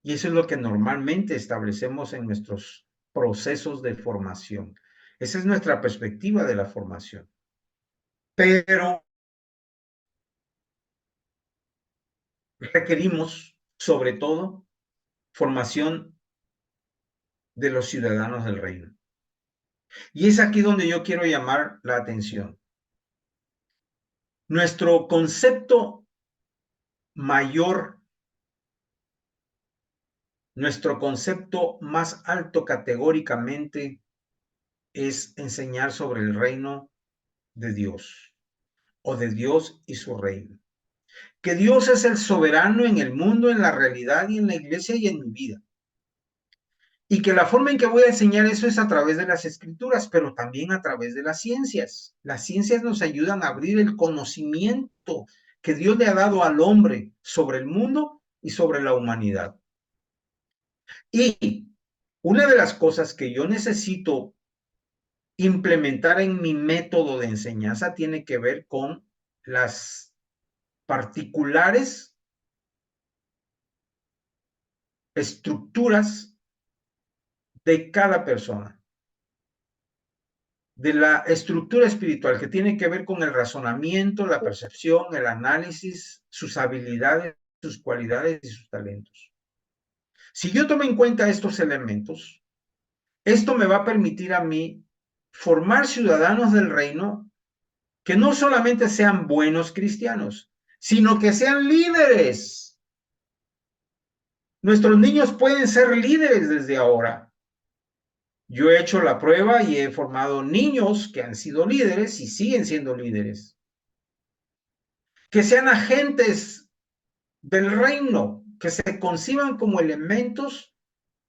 Y eso es lo que normalmente establecemos en nuestros procesos de formación. Esa es nuestra perspectiva de la formación. Pero requerimos, sobre todo, formación de los ciudadanos del reino. Y es aquí donde yo quiero llamar la atención. Nuestro concepto mayor, nuestro concepto más alto categóricamente es enseñar sobre el reino de Dios o de Dios y su reino. Que Dios es el soberano en el mundo, en la realidad y en la iglesia y en mi vida. Y que la forma en que voy a enseñar eso es a través de las escrituras, pero también a través de las ciencias. Las ciencias nos ayudan a abrir el conocimiento que Dios le ha dado al hombre sobre el mundo y sobre la humanidad. Y una de las cosas que yo necesito implementar en mi método de enseñanza tiene que ver con las particulares estructuras de cada persona, de la estructura espiritual que tiene que ver con el razonamiento, la percepción, el análisis, sus habilidades, sus cualidades y sus talentos. Si yo tomo en cuenta estos elementos, esto me va a permitir a mí formar ciudadanos del reino que no solamente sean buenos cristianos, sino que sean líderes. Nuestros niños pueden ser líderes desde ahora. Yo he hecho la prueba y he formado niños que han sido líderes y siguen siendo líderes. Que sean agentes del reino, que se conciban como elementos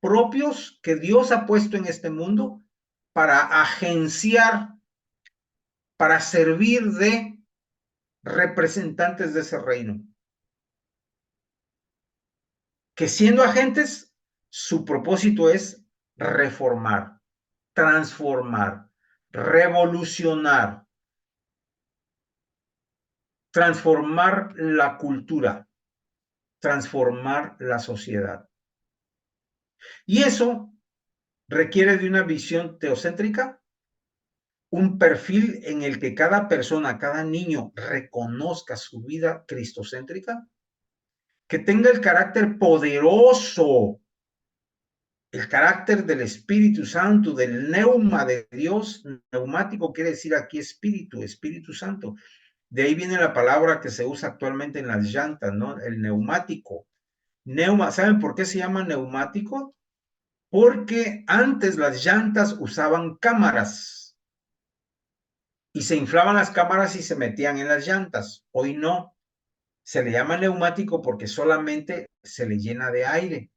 propios que Dios ha puesto en este mundo para agenciar, para servir de representantes de ese reino. Que siendo agentes, su propósito es reformar, transformar, revolucionar, transformar la cultura, transformar la sociedad. Y eso requiere de una visión teocéntrica, un perfil en el que cada persona, cada niño reconozca su vida cristocéntrica, que tenga el carácter poderoso, el carácter del Espíritu Santo, del neuma de Dios. Neumático quiere decir aquí espíritu, Espíritu Santo. De ahí viene la palabra que se usa actualmente en las llantas, ¿no? El neumático. ¿Saben por qué se llama neumático? Porque antes las llantas usaban cámaras y se inflaban las cámaras y se metían en las llantas. Hoy no. Se le llama neumático porque solamente se le llena de aire.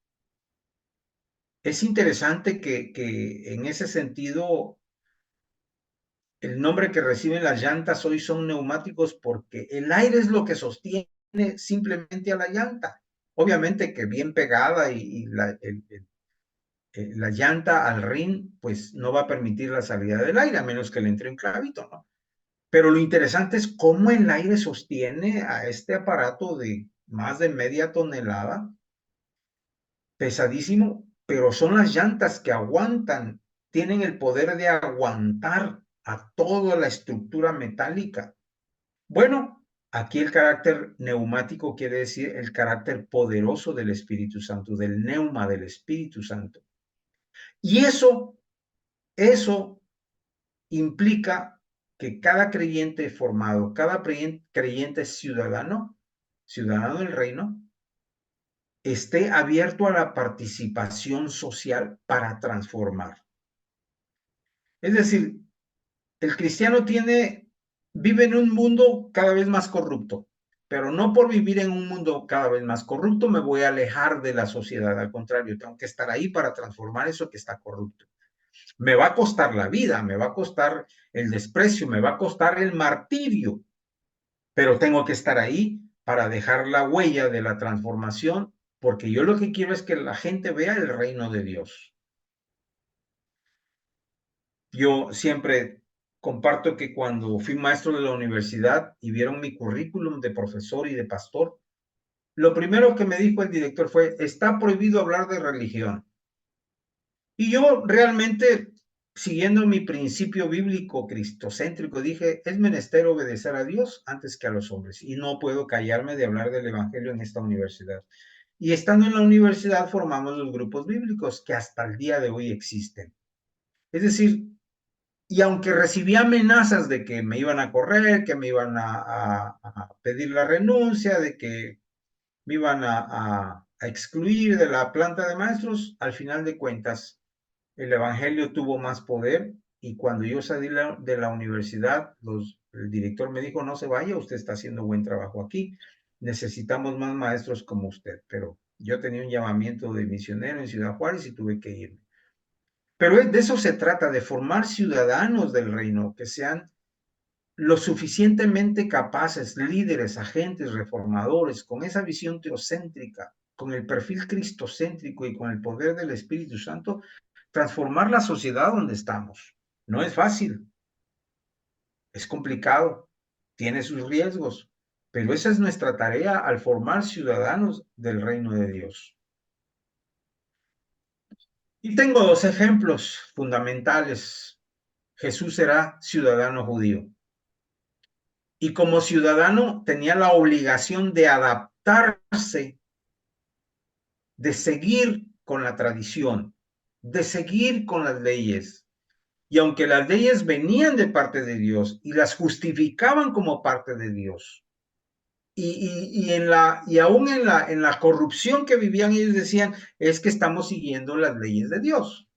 Es interesante que en ese sentido el nombre que reciben las llantas hoy son neumáticos porque el aire es lo que sostiene simplemente a la llanta. Obviamente que bien pegada y la llanta al rin, pues no va a permitir la salida del aire, a menos que le entre un clavito, ¿no? Pero lo interesante es cómo el aire sostiene a este aparato de más de media tonelada, pesadísimo, pero son las llantas que aguantan tienen el poder de aguantar a toda la estructura metálica. Bueno, aquí el carácter neumático quiere decir el carácter poderoso del Espíritu Santo, del neuma del Espíritu Santo. Y eso implica que cada creyente formado, cada creyente ciudadano del reino, esté abierto a la participación social para transformar. Es decir, el cristiano vive en un mundo cada vez más corrupto, pero no por vivir en un mundo cada vez más corrupto me voy a alejar de la sociedad. Al contrario, tengo que estar ahí para transformar eso que está corrupto. Me va a costar la vida, me va a costar el desprecio, me va a costar el martirio, pero tengo que estar ahí para dejar la huella de la transformación, porque yo lo que quiero es que la gente vea el reino de Dios. Yo siempre comparto que cuando fui maestro de la universidad y vieron mi currículum de profesor y de pastor, lo primero que me dijo el director fue: está prohibido hablar de religión. Y yo realmente, siguiendo mi principio bíblico cristocéntrico, dije, es menester obedecer a Dios antes que a los hombres, y no puedo callarme de hablar del evangelio en esta universidad. Y estando en la universidad formamos los grupos bíblicos que hasta el día de hoy existen. Es decir, y aunque recibí amenazas de que me iban a correr, que me iban a pedir la renuncia, de que me iban a excluir de la planta de maestros, al final de cuentas, el evangelio tuvo más poder, y cuando yo salí de la universidad, el director me dijo: no se vaya, usted está haciendo buen trabajo aquí, necesitamos más maestros como usted. Pero yo tenía un llamamiento de misionero en Ciudad Juárez y tuve que irme. Pero de eso se trata, de formar ciudadanos del reino, que sean lo suficientemente capaces, líderes, agentes, reformadores, con esa visión teocéntrica, con el perfil cristocéntrico y con el poder del Espíritu Santo, transformar la sociedad donde estamos. No es fácil, es complicado, tiene sus riesgos, pero esa es nuestra tarea al formar ciudadanos del reino de Dios. Y tengo dos ejemplos fundamentales. Jesús era ciudadano judío, y como ciudadano tenía la obligación de adaptarse, de seguir con la tradición, de seguir con las leyes. Y aunque las leyes venían de parte de Dios y las justificaban como parte de Dios, y aún en la corrupción que vivían, ellos decían: es que estamos siguiendo las leyes de Dios.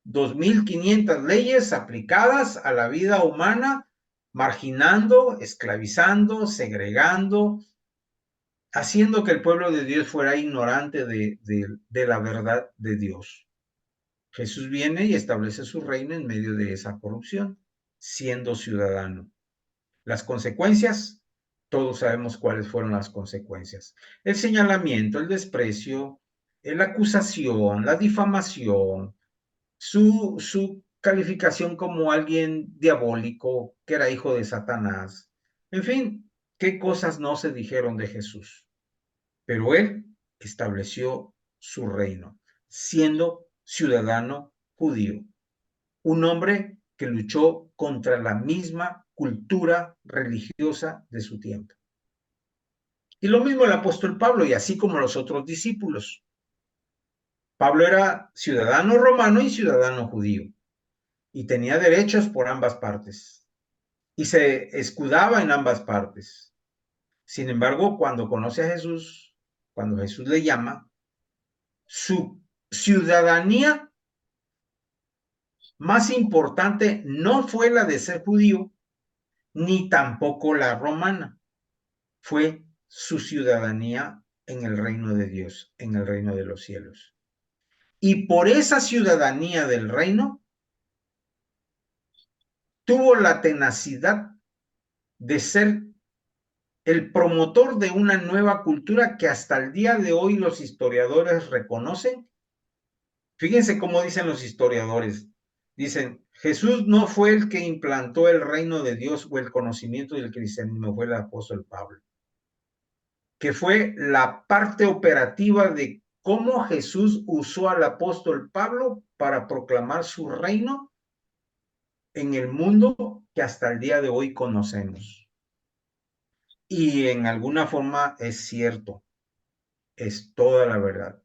2500 leyes aplicadas a la vida humana, marginando, esclavizando, segregando, haciendo que el pueblo de Dios fuera ignorante de la verdad de Dios. Jesús viene y establece su reino en medio de esa corrupción, siendo ciudadano. Las consecuencias, todos sabemos cuáles fueron las consecuencias: el señalamiento, el desprecio, la acusación, la difamación, su calificación como alguien diabólico, que era hijo de Satanás. En fin, qué cosas no se dijeron de Jesús. Pero él estableció su reino, siendo ciudadano judío, un hombre que luchó contra la misma cultura religiosa de su tiempo. Y lo mismo el apóstol Pablo, y así como los otros discípulos. Pablo era ciudadano romano y ciudadano judío, y tenía derechos por ambas partes, y se escudaba en ambas partes. Sin embargo, cuando conoce a Jesús, cuando Jesús le llama, su ciudadanía más importante no fue la de ser judío, ni tampoco la romana. Fue su ciudadanía en el reino de Dios, en el reino de los cielos. Y por esa ciudadanía del reino, tuvo la tenacidad de ser el promotor de una nueva cultura que hasta el día de hoy los historiadores reconocen. Fíjense cómo dicen los historiadores. Dicen: Jesús no fue el que implantó el reino de Dios o el conocimiento del cristianismo, fue el apóstol Pablo, que fue la parte operativa de cómo Jesús usó al apóstol Pablo para proclamar su reino en el mundo que hasta el día de hoy conocemos. Y en alguna forma es cierto, es toda la verdad.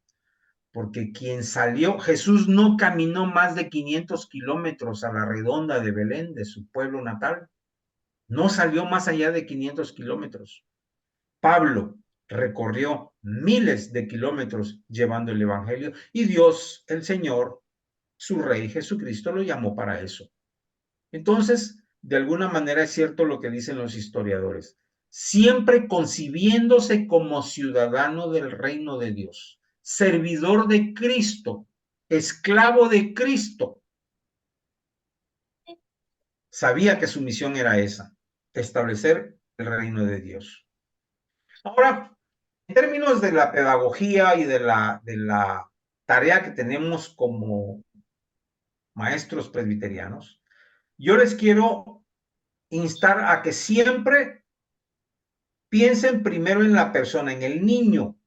Porque quien salió, Jesús no caminó más de 500 kilómetros a la redonda de Belén, de su pueblo natal. No salió más allá de 500 kilómetros. Pablo recorrió miles de kilómetros llevando el evangelio y Dios, el Señor, su Rey Jesucristo, lo llamó para eso. Entonces, de alguna manera es cierto lo que dicen los historiadores, siempre concibiéndose como ciudadano del reino de Dios, servidor de Cristo, esclavo de Cristo. Sabía que su misión era esa, establecer el reino de Dios. Ahora, en términos de la pedagogía y de la tarea que tenemos como maestros presbiterianos, yo les quiero instar a que siempre piensen primero en la persona, en el niño,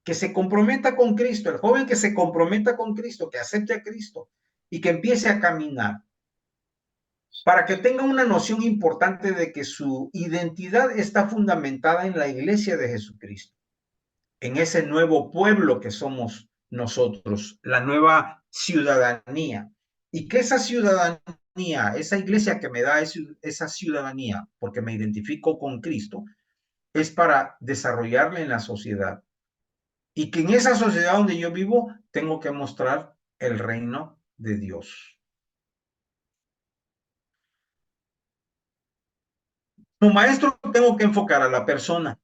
que se comprometa con Cristo, el joven que se comprometa con Cristo, que acepte a Cristo y que empiece a caminar, para que tenga una noción importante de que su identidad está fundamentada en la iglesia de Jesucristo, en ese nuevo pueblo que somos nosotros, la nueva ciudadanía, y que esa ciudadanía, esa iglesia que me da esa ciudadanía, porque me identifico con Cristo, es para desarrollarla en la sociedad. Y que en esa sociedad donde yo vivo, tengo que mostrar el reino de Dios. Como maestro, tengo que enfocar a la persona.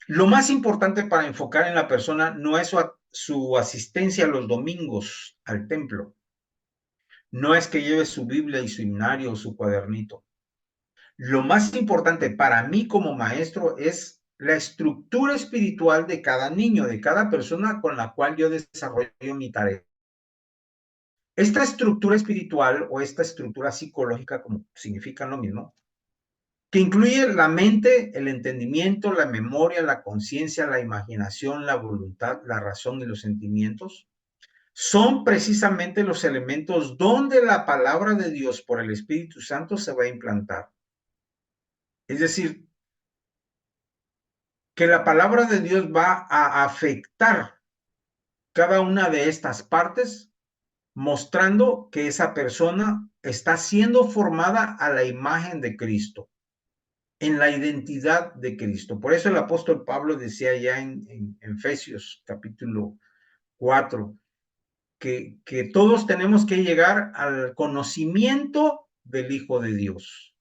Lo más importante para enfocar en la persona no es su asistencia los domingos al templo. No es que lleve su Biblia y su himnario o su cuadernito. Lo más importante para mí como maestro es la estructura espiritual de cada niño, de cada persona con la cual yo desarrollo mi tarea. Esta estructura espiritual o esta estructura psicológica, como significan lo mismo, que incluye la mente, el entendimiento, la memoria, la conciencia, la imaginación, la voluntad, la razón y los sentimientos, son precisamente los elementos donde la palabra de Dios por el Espíritu Santo se va a implantar. Es decir, que la palabra de Dios va a afectar cada una de estas partes, mostrando que esa persona está siendo formada a la imagen de Cristo, en la identidad de Cristo. Por eso el apóstol Pablo decía ya en Efesios capítulo 4, que todos tenemos que llegar al conocimiento del Hijo de Dios,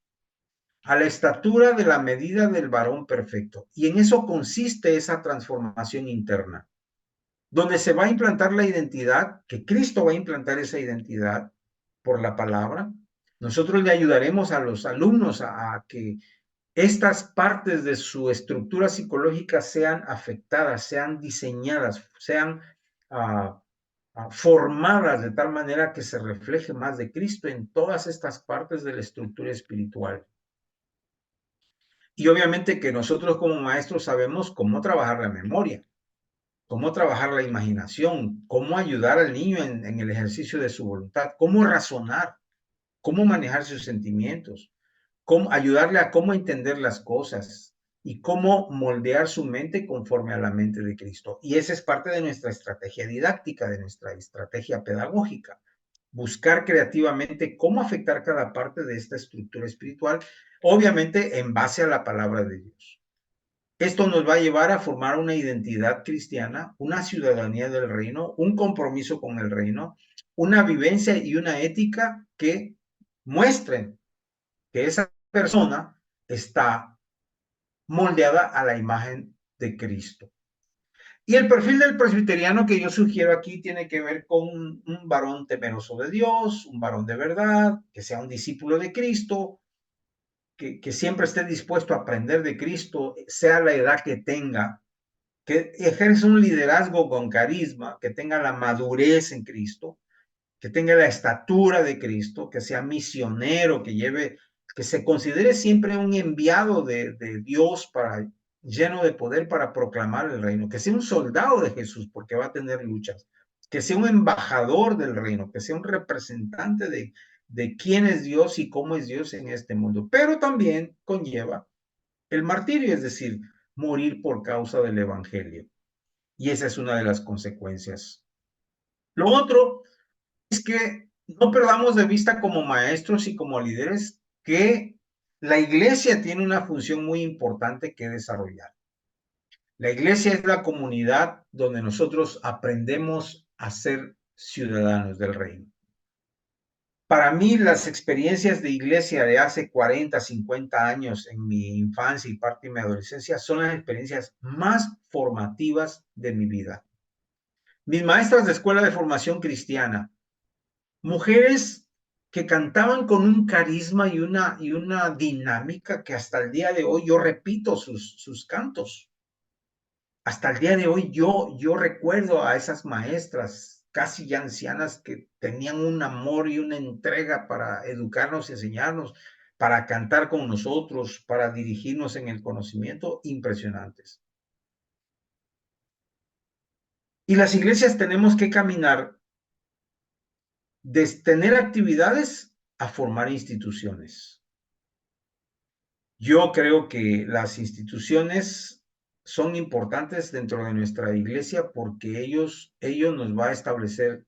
a la estatura de la medida del varón perfecto. Y en eso consiste esa transformación interna, donde se va a implantar la identidad, que Cristo va a implantar esa identidad por la palabra. Nosotros le ayudaremos a los alumnos a que estas partes de su estructura psicológica sean afectadas, sean diseñadas, sean formadas de tal manera que se refleje más de Cristo en todas estas partes de la estructura espiritual. Y obviamente que nosotros como maestros sabemos cómo trabajar la memoria, cómo trabajar la imaginación, cómo ayudar al niño en el ejercicio de su voluntad, cómo razonar, cómo manejar sus sentimientos, cómo ayudarle a cómo entender las cosas y cómo moldear su mente conforme a la mente de Cristo. Y esa es parte de nuestra estrategia didáctica, de nuestra estrategia pedagógica. Buscar creativamente cómo afectar cada parte de esta estructura espiritual, obviamente en base a la palabra de Dios. Esto nos va a llevar a formar una identidad cristiana, una ciudadanía del reino, un compromiso con el reino, una vivencia y una ética que muestren que esa persona está moldeada a la imagen de Cristo. Y el perfil del presbiteriano que yo sugiero aquí tiene que ver con un varón temeroso de Dios, un varón de verdad, que sea un discípulo de Cristo, que siempre esté dispuesto a aprender de Cristo, sea la edad que tenga, que ejerza un liderazgo con carisma, que tenga la madurez en Cristo, que tenga la estatura de Cristo, que sea misionero, que se considere siempre un enviado de Dios para lleno de poder para proclamar el reino, que sea un soldado de Jesús, porque va a tener luchas, que sea un embajador del reino, que sea un representante de quién es Dios y cómo es Dios en este mundo. Pero también conlleva el martirio, es decir, morir por causa del evangelio. Y esa es una de las consecuencias. Lo otro es que no perdamos de vista como maestros y como líderes que la iglesia tiene una función muy importante que desarrollar. La iglesia es la comunidad donde nosotros aprendemos a ser ciudadanos del reino. Para mí, las experiencias de iglesia de hace 40, 50 años en mi infancia y parte de mi adolescencia son las experiencias más formativas de mi vida. Mis maestras de escuela de formación cristiana, mujeres que cantaban con un carisma y una dinámica que hasta el día de hoy yo repito sus cantos. Hasta el día de hoy yo recuerdo a esas maestras casi ya ancianas que tenían un amor y una entrega para educarnos y enseñarnos, para cantar con nosotros, para dirigirnos en el conocimiento, impresionantes. Y las iglesias tenemos que caminar de tener actividades a formar instituciones. Yo creo que las instituciones son importantes dentro de nuestra iglesia porque ellos nos va a establecer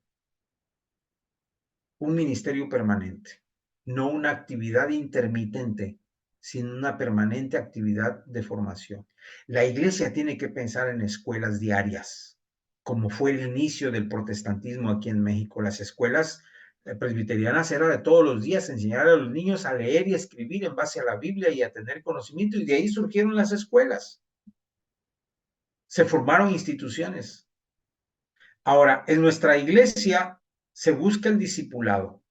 un ministerio permanente, no una actividad intermitente, sino una permanente actividad de formación. La iglesia tiene que pensar en escuelas diarias, como fue el inicio del protestantismo aquí en México. Las escuelas presbiterianas era de todos los días enseñar a los niños a leer y escribir en base a la Biblia y a tener conocimiento, y de ahí surgieron las escuelas. Se formaron instituciones. Ahora, en nuestra iglesia se busca el discipulado.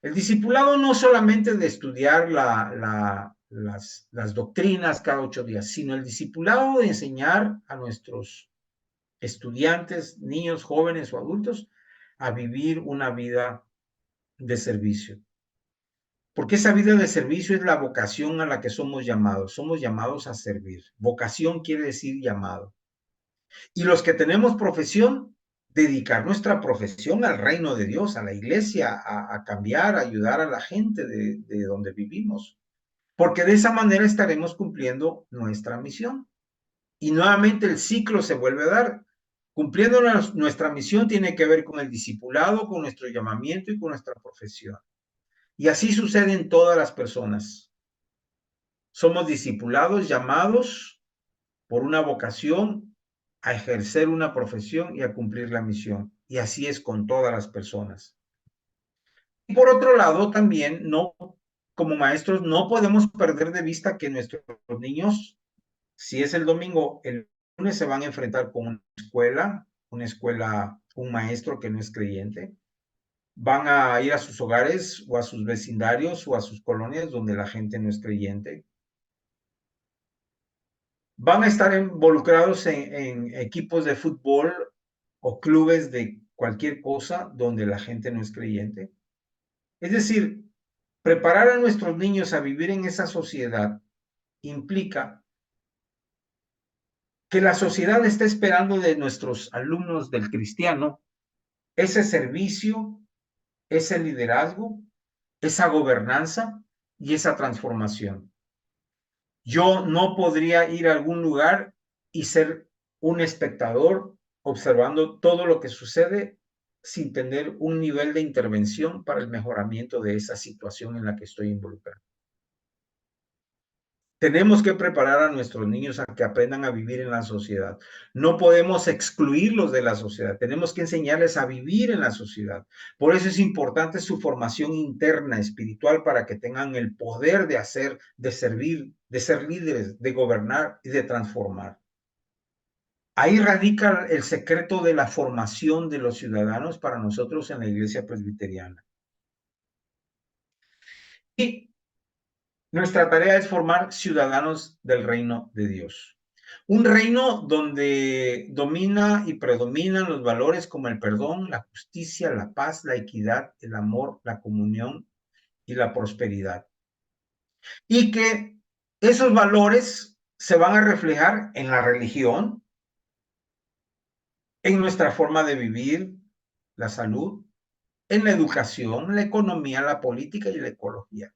El discipulado no solamente de estudiar las doctrinas cada 8 días, sino el discipulado de enseñar a nuestros estudiantes, niños, jóvenes o adultos a vivir una vida de servicio. Porque esa vida de servicio es la vocación a la que somos llamados a servir. Vocación quiere decir llamado. Y los que tenemos profesión, dedicar nuestra profesión al reino de Dios, a la iglesia, a cambiar, a ayudar a la gente de donde vivimos. Porque de esa manera estaremos cumpliendo nuestra misión. Y nuevamente el ciclo se vuelve a dar. Cumpliendo nuestra misión tiene que ver con el discipulado, con nuestro llamamiento y con nuestra profesión. Y así sucede en todas las personas. Somos discipulados, llamados por una vocación a ejercer una profesión y a cumplir la misión. Y así es con todas las personas. Y por otro lado, también como maestros, no podemos perder de vista que nuestros niños, si es el domingo, el lunes se van a enfrentar con un maestro que no es creyente. Van a ir a sus hogares o a sus vecindarios o a sus colonias donde la gente no es creyente. Van a estar involucrados en equipos de fútbol o clubes de cualquier cosa donde la gente no es creyente. Es decir, preparar a nuestros niños a vivir en esa sociedad implica que la sociedad está esperando de nuestros alumnos del cristiano ese servicio, ese liderazgo, esa gobernanza y esa transformación. Yo no podría ir a algún lugar y ser un espectador observando todo lo que sucede sin tener un nivel de intervención para el mejoramiento de esa situación en la que estoy involucrado. Tenemos que preparar a nuestros niños a que aprendan a vivir en la sociedad. No podemos excluirlos de la sociedad. Tenemos que enseñarles a vivir en la sociedad. Por eso es importante su formación interna espiritual para que tengan el poder de hacer, de servir, de ser líderes, de gobernar y de transformar. Ahí radica el secreto de la formación de los ciudadanos para nosotros en la iglesia presbiteriana. Y nuestra tarea es formar ciudadanos del reino de Dios. Un reino donde domina y predominan los valores como el perdón, la justicia, la paz, la equidad, el amor, la comunión y la prosperidad. Y que esos valores se van a reflejar en la religión, en nuestra forma de vivir, la salud, en la educación, la economía, la política y la ecología.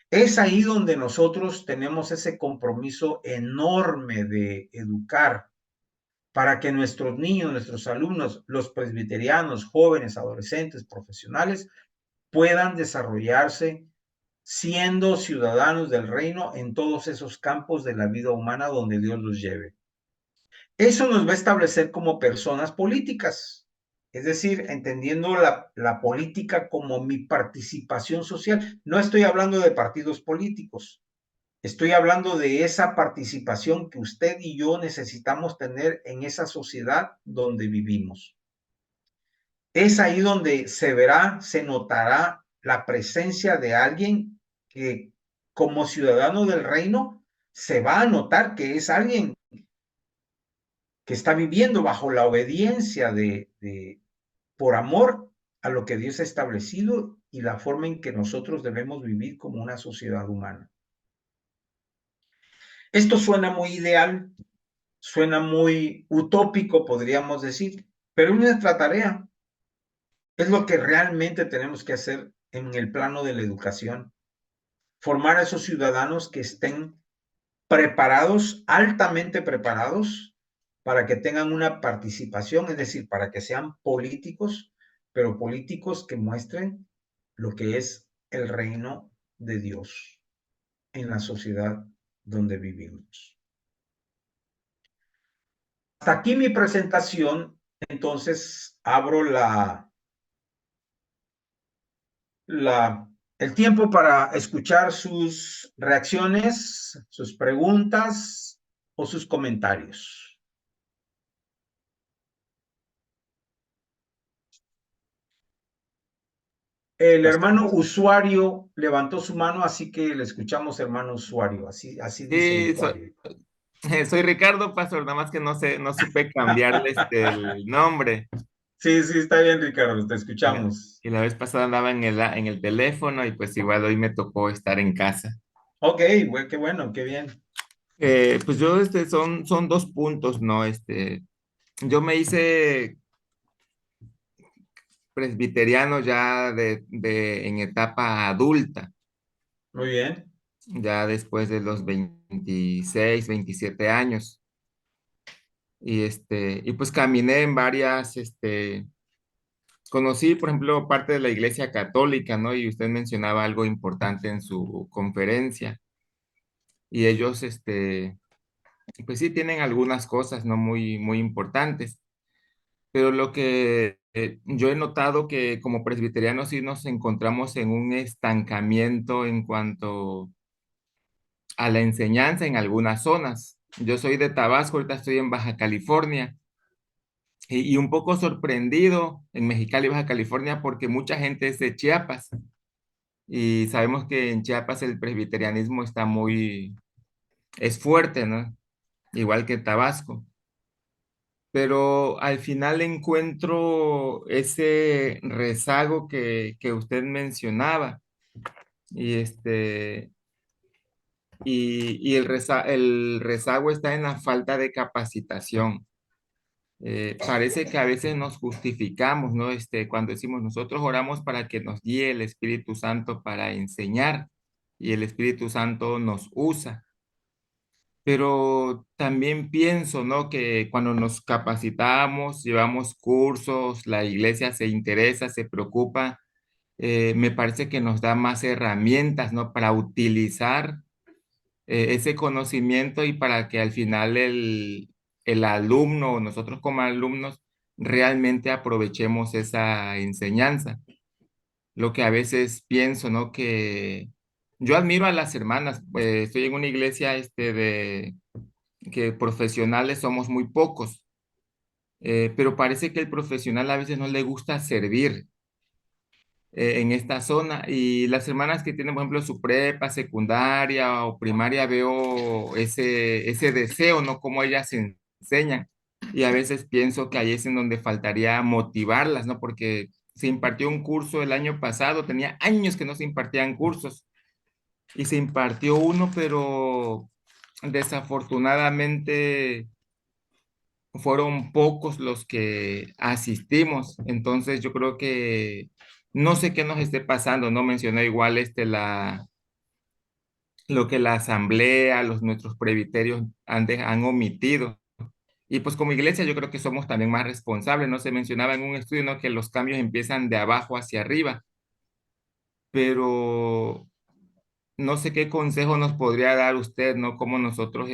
Es ahí donde nosotros tenemos ese compromiso enorme de educar para que nuestros niños, nuestros alumnos, los presbiterianos, jóvenes, adolescentes, profesionales, puedan desarrollarse siendo ciudadanos del reino en todos esos campos de la vida humana donde Dios los lleve. Eso nos va a establecer como personas políticas, es decir, entendiendo la política como mi participación social. No estoy hablando de partidos políticos, estoy hablando de esa participación que usted y yo necesitamos tener en esa sociedad donde vivimos. Es ahí donde se verá, se notará la presencia de alguien que como ciudadano del reino se va a notar que es alguien que está viviendo bajo la obediencia por amor a lo que Dios ha establecido y la forma en que nosotros debemos vivir como una sociedad humana. Esto suena muy ideal, suena muy utópico, podríamos decir, pero es nuestra tarea. Es lo que realmente tenemos que hacer en el plano de la educación. Formar a esos ciudadanos que estén preparados, altamente preparados, para que tengan una participación, es decir, para que sean políticos, pero políticos que muestren lo que es el reino de Dios en la sociedad donde vivimos. Hasta aquí mi presentación, entonces abro el tiempo para escuchar sus reacciones, sus preguntas o sus comentarios. El hermano usuario levantó su mano, así que le escuchamos, hermano usuario. Así dice el Sí, usuario. soy Ricardo, pastor, nada más que no supe cambiarle el nombre. Sí, está bien, Ricardo, te escuchamos. Y la vez pasada andaba en el teléfono y pues igual hoy me tocó estar en casa. Ok, qué bueno, qué bien. Pues yo, son dos puntos, ¿no? Yo me hice presbiteriano ya en etapa adulta, Muy bien. ya después de los 26, 27 años. Y pues caminé en conocí, por ejemplo, parte de la Iglesia Católica, ¿no? Y usted mencionaba algo importante en su conferencia. Y ellos, pues sí tienen algunas cosas, ¿no? Muy, muy importantes. Pero lo que yo he notado que como presbiterianos sí nos encontramos en un estancamiento en cuanto a la enseñanza en algunas zonas. Yo soy de Tabasco, ahorita estoy en Baja California. Y un poco sorprendido en Mexicali, Baja California, porque mucha gente es de Chiapas. Y sabemos que en Chiapas el presbiterianismo es fuerte, ¿no? Igual que Tabasco. Pero al final encuentro ese rezago que usted mencionaba. Y el rezago está en la falta de capacitación. Parece que a veces nos justificamos, ¿no? Cuando decimos nosotros oramos para que nos guíe el Espíritu Santo para enseñar y el Espíritu Santo nos usa. Pero también pienso, ¿no? Que cuando nos capacitamos, llevamos cursos, la iglesia se interesa, se preocupa, me parece que nos da más herramientas, ¿no? Para utilizar ese conocimiento y para que al final el alumno o nosotros como alumnos realmente aprovechemos esa enseñanza. Lo que a veces pienso, ¿no? Que yo admiro a las hermanas, estoy en una iglesia que profesionales somos muy pocos, pero parece que el profesional a veces no le gusta servir en esta zona. Y las hermanas que tienen, por ejemplo, su prepa, secundaria o primaria, veo ese deseo, ¿no? Cómo ellas enseñan. Y a veces pienso que ahí es en donde faltaría motivarlas, ¿no? Porque se impartió un curso el año pasado, tenía años que no se impartían cursos. Y se impartió uno, pero desafortunadamente fueron pocos los que asistimos. Entonces yo creo que no sé qué nos esté pasando, no mencioné igual lo que la asamblea, nuestros presbiterios han omitido. Y pues como iglesia yo creo que somos también más responsables, ¿no? Se mencionaba en un estudio, ¿no?, que los cambios empiezan de abajo hacia arriba, pero no sé qué consejo nos podría dar usted, ¿no? Cómo nosotros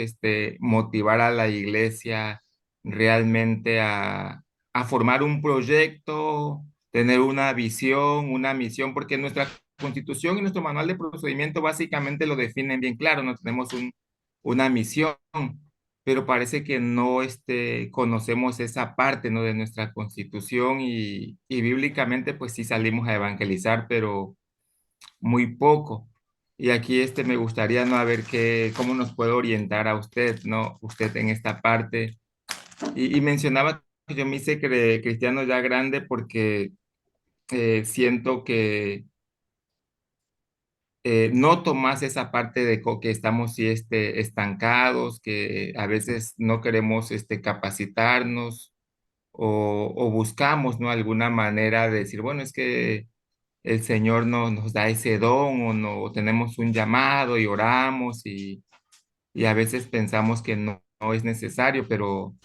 motivar a la iglesia realmente a formar un proyecto, tener una visión, una misión, porque nuestra constitución y nuestro manual de procedimiento básicamente lo definen bien claro, ¿no? Tenemos una misión, pero parece que no conocemos esa parte, ¿no?, de nuestra constitución y bíblicamente pues sí salimos a evangelizar, pero muy poco. Y aquí me gustaría, ¿no?, a ver cómo nos puede orientar a usted, ¿no? Usted en esta parte. Y mencionaba que yo me hice cristiano ya grande porque siento que noto más esa parte de que estamos sí, estancados, que a veces no queremos capacitarnos o buscamos, ¿no?, alguna manera de decir, bueno, es que el Señor nos da ese don o no o tenemos un llamado y oramos y a veces pensamos que no es necesario, pero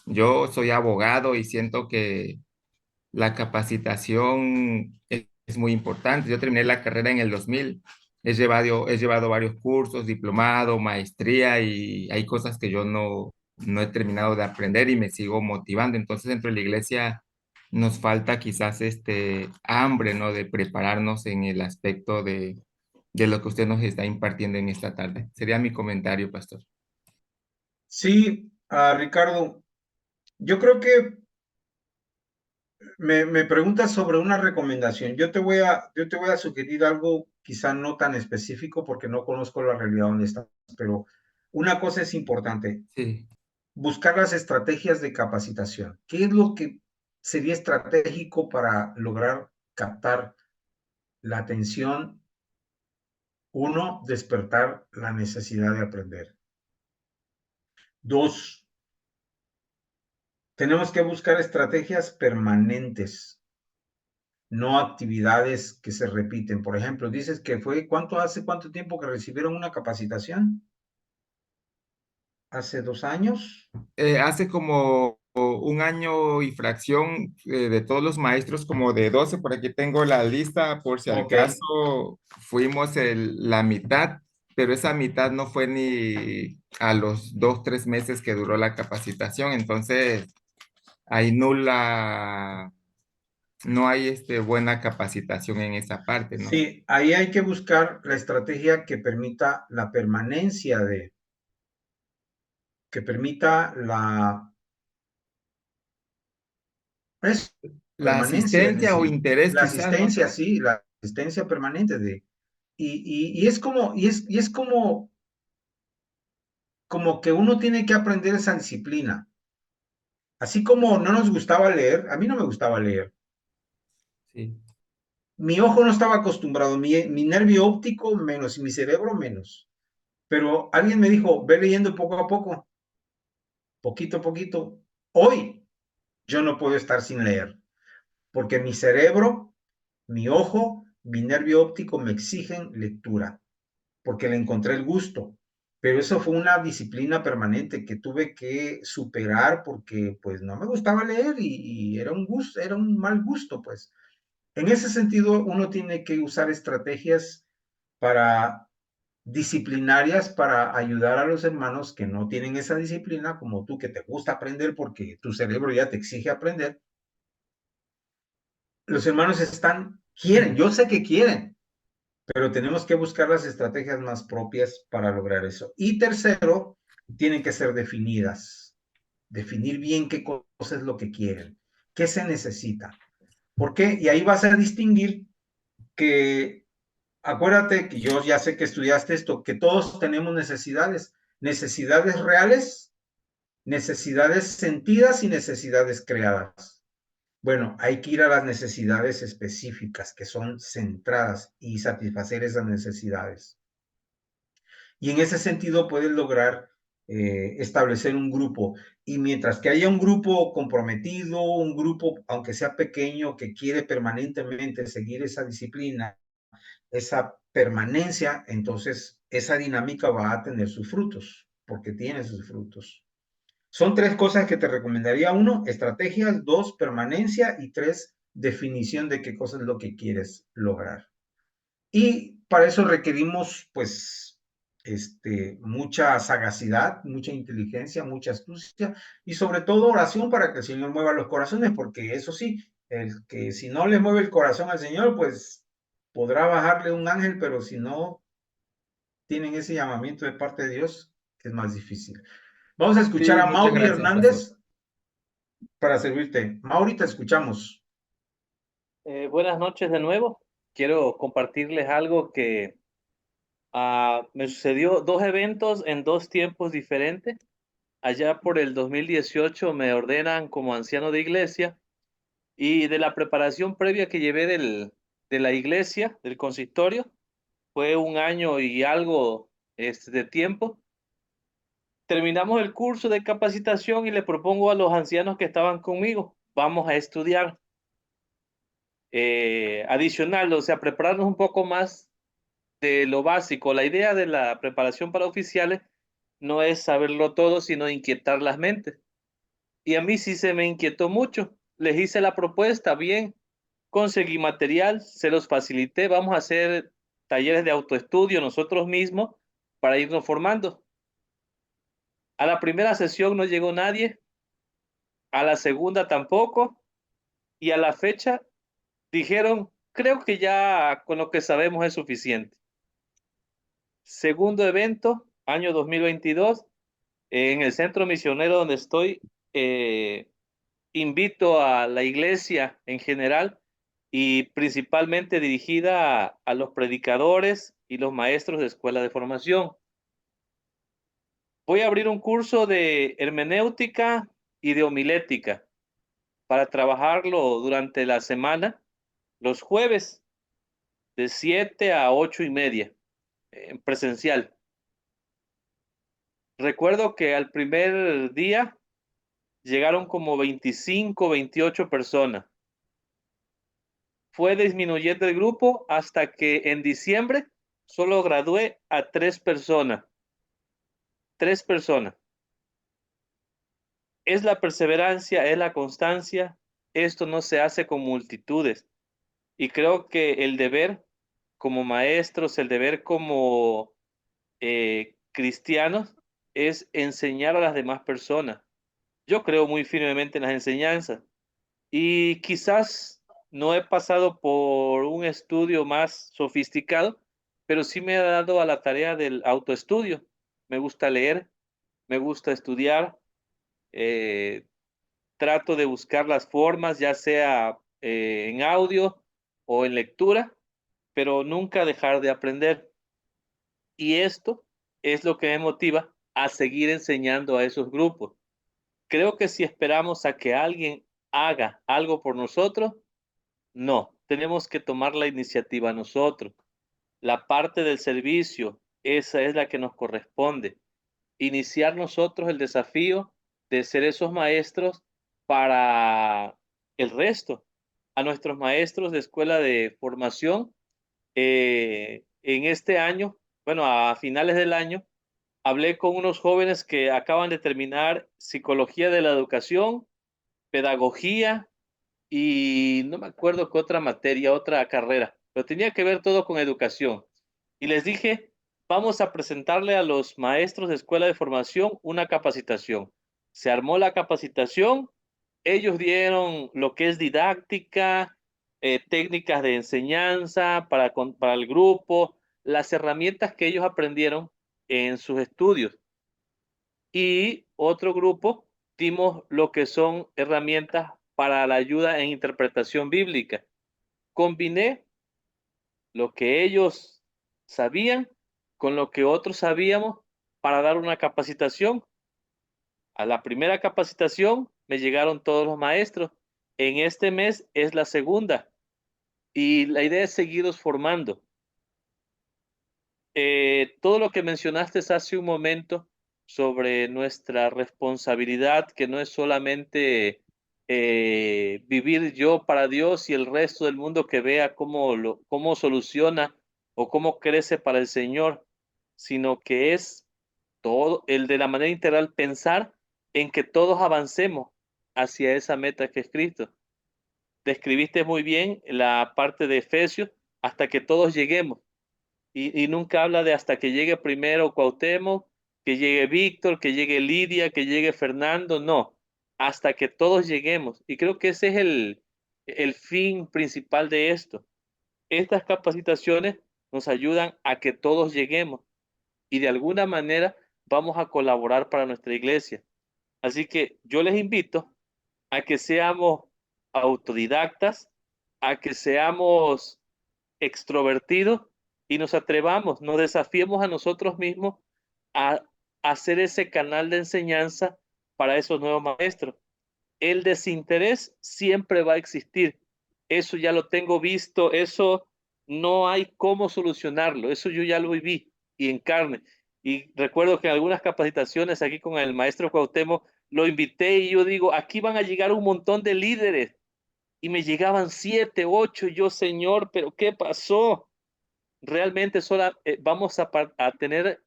yo soy abogado y siento que la capacitación es muy importante. Yo terminé la carrera en el 2000. He llevado varios cursos, diplomado, maestría y hay cosas que yo no he terminado de aprender y me sigo motivando. Entonces, dentro de la iglesia nos falta quizás hambre, ¿no?, de prepararnos en el aspecto de lo que usted nos está impartiendo en esta tarde. Sería mi comentario, pastor. Sí, Ricardo, yo creo que me preguntas sobre una recomendación. Yo te voy a sugerir algo quizá no tan específico porque no conozco la realidad donde estás, pero una cosa es importante, Sí, buscar las estrategias de capacitación. ¿Qué es lo que sería estratégico para lograr captar la atención? Uno, despertar la necesidad de aprender. Dos, tenemos que buscar estrategias permanentes, no actividades que se repiten. Por ejemplo, dices que ¿hace cuánto tiempo que recibieron una capacitación? ¿Hace 2 años? hace como un año y fracción de todos los maestros, como de 12, por aquí tengo la lista, por si al Ok. caso fuimos la mitad, pero esa mitad no fue ni a los 2, 3 meses que duró la capacitación, entonces hay no hay buena capacitación en esa parte, ¿no? Sí, ahí hay que buscar la estrategia que permita la permanencia que permita es La permanencia en asistencia o interés la quizás, ¿no? asistencia, sí, la asistencia permanente y es como que uno tiene que aprender esa disciplina. Así como no nos gustaba leer, a mí no me gustaba leer. Sí. Mi ojo no estaba acostumbrado, mi nervio óptico menos y mi cerebro menos. Pero alguien me dijo, ve leyendo poco a poco, poquito a poquito. Hoy yo no puedo estar sin leer, porque mi cerebro, mi ojo, mi nervio óptico me exigen lectura, porque le encontré el gusto. Pero eso fue una disciplina permanente que tuve que superar porque pues no me gustaba leer y era un gusto, era un mal gusto, pues. En ese sentido, uno tiene que usar estrategias para disciplinarias para ayudar a los hermanos que no tienen esa disciplina, como tú que te gusta aprender porque tu cerebro ya te exige aprender. Los hermanos quieren, yo sé que quieren, pero tenemos que buscar las estrategias más propias para lograr eso. Y tercero, tienen que ser definidas. Definir bien qué cosa es lo que quieren, qué se necesita. ¿Por qué? Y ahí vas a distinguir que, acuérdate que yo ya sé que estudiaste esto, que todos tenemos necesidades reales, necesidades sentidas y necesidades creadas. Bueno, hay que ir a las necesidades específicas que son centradas y satisfacer esas necesidades. Y en ese sentido puedes lograr establecer un grupo. Y mientras que haya un grupo comprometido, un grupo, aunque sea pequeño, que quiere permanentemente seguir esa disciplina, esa permanencia, entonces esa dinámica va a tener sus frutos, porque tiene sus frutos. Son 3 cosas que te recomendaría. 1, estrategias. 2, permanencia. Y 3, definición de qué cosa es lo que quieres lograr. Y para eso requerimos, pues, mucha sagacidad, mucha inteligencia, mucha astucia y sobre todo oración para que el Señor mueva los corazones, porque eso sí, el que si no le mueve el corazón al Señor, pues podrá bajarle un ángel, pero si no tienen ese llamamiento de parte de Dios, es más difícil. Vamos a escuchar Sí, a muchas Mauri gracias, pastor. Hernández para servirte. Mauri, te escuchamos. Buenas noches de nuevo. Quiero compartirles algo que me sucedió, 2 eventos en 2 tiempos diferentes. Allá por el 2018 me ordenan como anciano de iglesia y de la preparación previa que llevé de la iglesia, del consistorio, fue 1 año y algo de tiempo. Terminamos el curso de capacitación y le propongo a los ancianos que estaban conmigo, vamos a estudiar adicional, o sea, prepararnos un poco más de lo básico. La idea de la preparación para oficiales no es saberlo todo, sino inquietar las mentes. Y a mí sí se me inquietó mucho. Les hice la propuesta, bien, conseguí material, se los facilité, vamos a hacer talleres de autoestudio nosotros mismos para irnos formando. A la primera sesión no llegó nadie, a la segunda tampoco, y a la fecha dijeron, creo que ya con lo que sabemos es suficiente. Segundo evento, año 2022, en el centro misionero donde estoy, invito a la iglesia en general y principalmente dirigida a los predicadores y los maestros de escuela de formación. Voy a abrir un curso de hermenéutica y de homilética para trabajarlo durante la semana, los jueves, de 7 a 8:30, en presencial. Recuerdo que al primer día llegaron como 25, 28 personas. Fue disminuyendo el grupo hasta que en diciembre solo gradué a 3 personas. 3 personas. Es la perseverancia, es la constancia. Esto no se hace con multitudes. Y creo que el deber como maestros, el deber como cristianos, es enseñar a las demás personas. Yo creo muy firmemente en las enseñanzas y quizás no he pasado por un estudio más sofisticado, pero sí me he dado a la tarea del autoestudio. Me gusta leer, me gusta estudiar, eh, trato de buscar las formas, ya sea en audio o en lectura, pero nunca dejar de aprender. Y esto es lo que me motiva a seguir enseñando a esos grupos. Creo que si esperamos a que alguien haga algo por nosotros, no, tenemos que tomar la iniciativa nosotros. La parte del servicio, esa es la que nos corresponde. Iniciar nosotros el desafío de ser esos maestros para el resto. A nuestros maestros de escuela de formación, en este año, bueno, a finales del año, hablé con unos jóvenes que acaban de terminar psicología de la educación, pedagogía y no me acuerdo qué otra materia, otra carrera, pero tenía que ver todo con educación. Y les dije, vamos a presentarle a los maestros de escuela de formación una capacitación. Se armó la capacitación, ellos dieron lo que es didáctica, técnicas de enseñanza para el grupo, las herramientas que ellos aprendieron en sus estudios. Y otro grupo dimos lo que son herramientas para la ayuda en interpretación bíblica. Combiné lo que ellos sabían con lo que otros sabíamos para dar una capacitación. A la primera capacitación me llegaron todos los maestros. En este mes es la segunda y la idea es seguirlos formando. todo lo que mencionaste hace un momento sobre nuestra responsabilidad, que no es solamente vivir yo para Dios y el resto del mundo que vea cómo soluciona o cómo crece para el Señor, sino que es todo el de la manera integral pensar en que todos avancemos hacia esa meta que es Cristo. Describiste muy bien la parte de Efesios, hasta que todos lleguemos. Y nunca habla de hasta que llegue primero Cuauhtémoc, que llegue Víctor, que llegue Lidia, que llegue Fernando, no, hasta que todos lleguemos. Y creo que ese es el fin principal de esto. Estas capacitaciones nos ayudan a que todos lleguemos y de alguna manera vamos a colaborar para nuestra iglesia. Así que yo les invito a que seamos autodidactas, a que seamos extrovertidos y nos atrevamos, nos desafiemos a nosotros mismos a hacer ese canal de enseñanza para esos nuevos maestros. El desinterés siempre va a existir. Eso ya lo tengo visto, eso no hay cómo solucionarlo, eso yo ya lo viví y en carne. Y recuerdo que en algunas capacitaciones aquí con el maestro Cuauhtémoc lo invité y yo digo, aquí van a llegar un montón de líderes y me llegaban 7, 8, y yo, Señor, pero ¿qué pasó? Realmente vamos a tener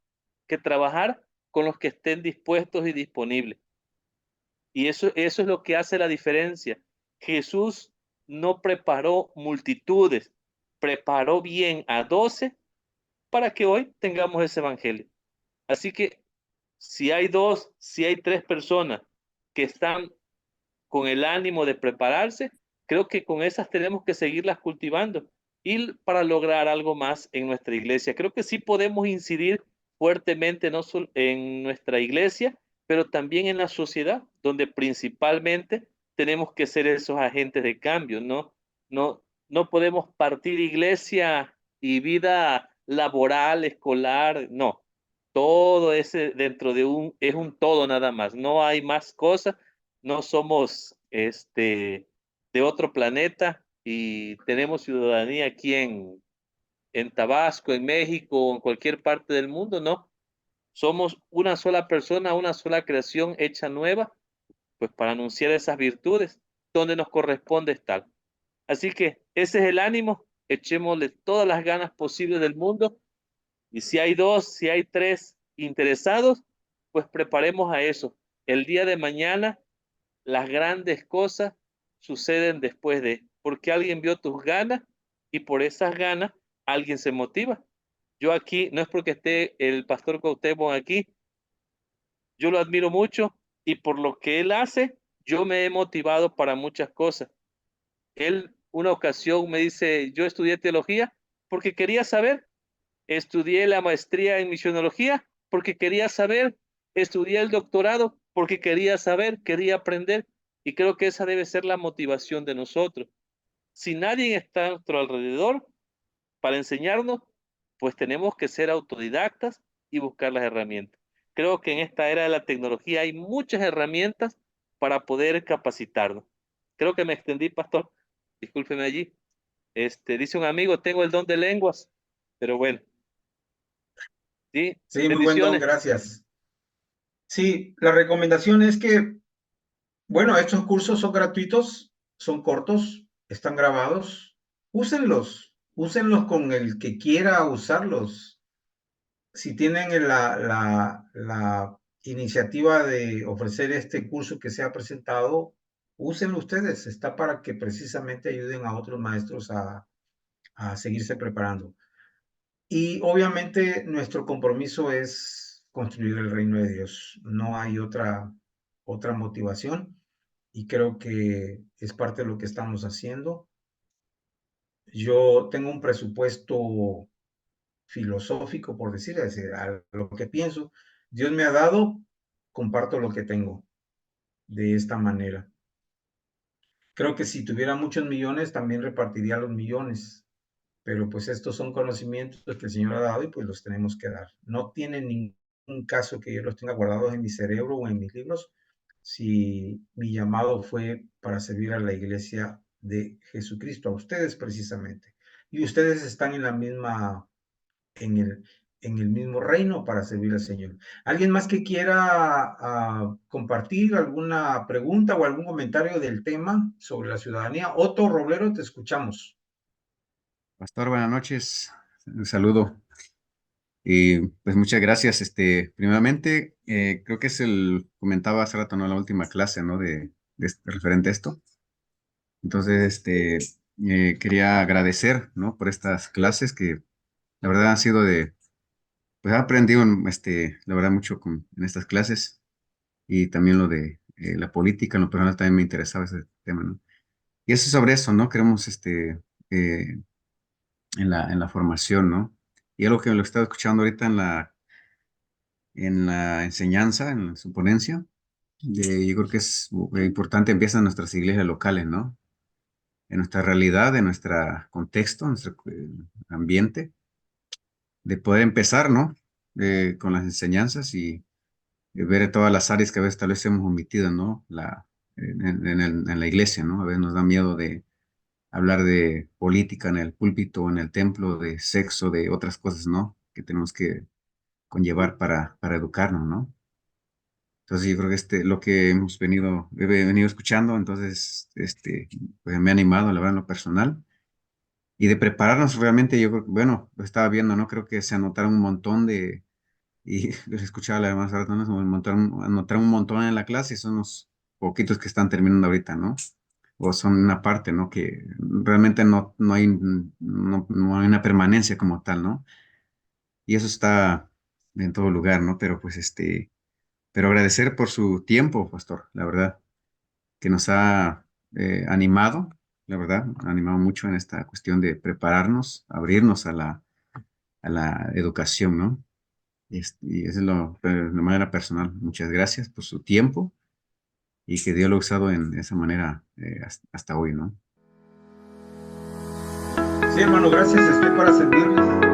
que trabajar con los que estén dispuestos y disponibles. Y eso es lo que hace la diferencia. Jesús no preparó multitudes, preparó bien a 12 para que hoy tengamos ese evangelio. Así que si hay 2, si hay 3 personas que están con el ánimo de prepararse, creo que con esas tenemos que seguirlas cultivando y para lograr algo más en nuestra iglesia. Creo que sí podemos incidir fuertemente no solo en nuestra iglesia, pero también en la sociedad, donde principalmente tenemos que ser esos agentes de cambio, ¿no? No podemos partir iglesia y vida laboral, escolar, no. Todo ese dentro es un todo nada más, no hay más cosas, no somos de otro planeta y tenemos ciudadanía aquí en Tabasco, en México, en cualquier parte del mundo, no. Somos una sola persona, una sola creación hecha nueva, pues para anunciar esas virtudes, donde nos corresponde estar. Así que ese es el ánimo, echémosle todas las ganas posibles del mundo y si hay 2, si hay 3 interesados, pues preparemos a eso. El día de mañana las grandes cosas suceden después porque alguien vio tus ganas y por esas ganas alguien se motiva. Yo aquí, no es porque esté el pastor Cuauhtémoc aquí, yo lo admiro mucho y por lo que él hace, yo me he motivado para muchas cosas. Él una ocasión me dice, yo estudié teología porque quería saber, estudié la maestría en misionología porque quería saber, estudié el doctorado porque quería saber, quería aprender, y creo que esa debe ser la motivación de nosotros. Si nadie está a nuestro alrededor para enseñarnos, pues tenemos que ser autodidactas y buscar las herramientas. Creo que en esta era de la tecnología hay muchas herramientas para poder capacitarnos. Creo que me extendí, pastor. Discúlpeme allí. Dice un amigo, tengo el don de lenguas, pero bueno, sí, Sí, muy buen don, bendiciones. gracias. Sí, la recomendación es que, bueno, estos cursos son gratuitos, son cortos, están grabados. Úsenlos con el que quiera usarlos. Si tienen la iniciativa de ofrecer este curso que se ha presentado, úsenlo ustedes. Está para que precisamente ayuden a otros maestros a seguirse preparando. Y obviamente nuestro compromiso es construir el reino de Dios. No hay otra motivación y creo que es parte de lo que estamos haciendo. Yo tengo un presupuesto filosófico, por decir, es decir, a lo que pienso. Dios me ha dado, comparto lo que tengo de esta manera. Creo que si tuviera muchos millones, también repartiría los millones. Pero pues estos son conocimientos que el Señor ha dado y pues los tenemos que dar. No tiene ningún caso que yo los tenga guardados en mi cerebro o en mis libros, si mi llamado fue para servir a la iglesia de Jesucristo, a ustedes precisamente. Y ustedes están en la misma, en el mismo reino para servir al Señor. ¿Alguien más que quiera compartir alguna pregunta o algún comentario del tema sobre la ciudadanía? Otto Roblero, te escuchamos. Pastor, buenas noches. Un saludo. Y pues muchas gracias. Primeramente, creo que comentaba hace rato, ¿no? La última clase, ¿no? Referente a esto. Entonces, quería agradecer, ¿no? Por estas clases que la verdad han sido pues he aprendido, la verdad, mucho en estas clases y también lo de la política, en lo personal también me interesaba ese tema, ¿no? Y eso sobre eso, ¿no? Queremos, en la formación, ¿no? Y algo que lo he estado escuchando ahorita en la enseñanza, en su ponencia, yo creo que es importante, empieza en nuestras iglesias locales, ¿no? En nuestra realidad, en nuestro contexto, en nuestro ambiente, de poder empezar, ¿no? Con las enseñanzas y ver todas las áreas que a veces tal vez hemos omitido, ¿no? En la iglesia, ¿no? A veces nos da miedo de hablar de política en el púlpito, en el templo, de sexo, de otras cosas, ¿no? Que tenemos que conllevar para educarnos, ¿no? Entonces yo creo que lo que he venido escuchando, entonces, pues me ha animado, la verdad, en lo personal. Y de prepararnos realmente, yo creo que, bueno, lo estaba viendo, ¿no? Creo que se anotaron un montón y les escuchaba además, ahora ¿no? Anotaron un montón en la clase y son unos poquitos que están terminando ahorita, ¿no? O son una parte, ¿no? Que realmente no hay una permanencia como tal, ¿no? Y eso está en todo lugar, ¿no? Pero pues pero agradecer por su tiempo, pastor, la verdad, que nos ha animado, la verdad, animado mucho en esta cuestión de prepararnos, abrirnos a la educación, ¿no? Y eso es de manera personal. Muchas gracias por su tiempo y que Dios lo ha usado en esa manera hasta hoy, ¿no? Sí, hermano, gracias, estoy para servirles.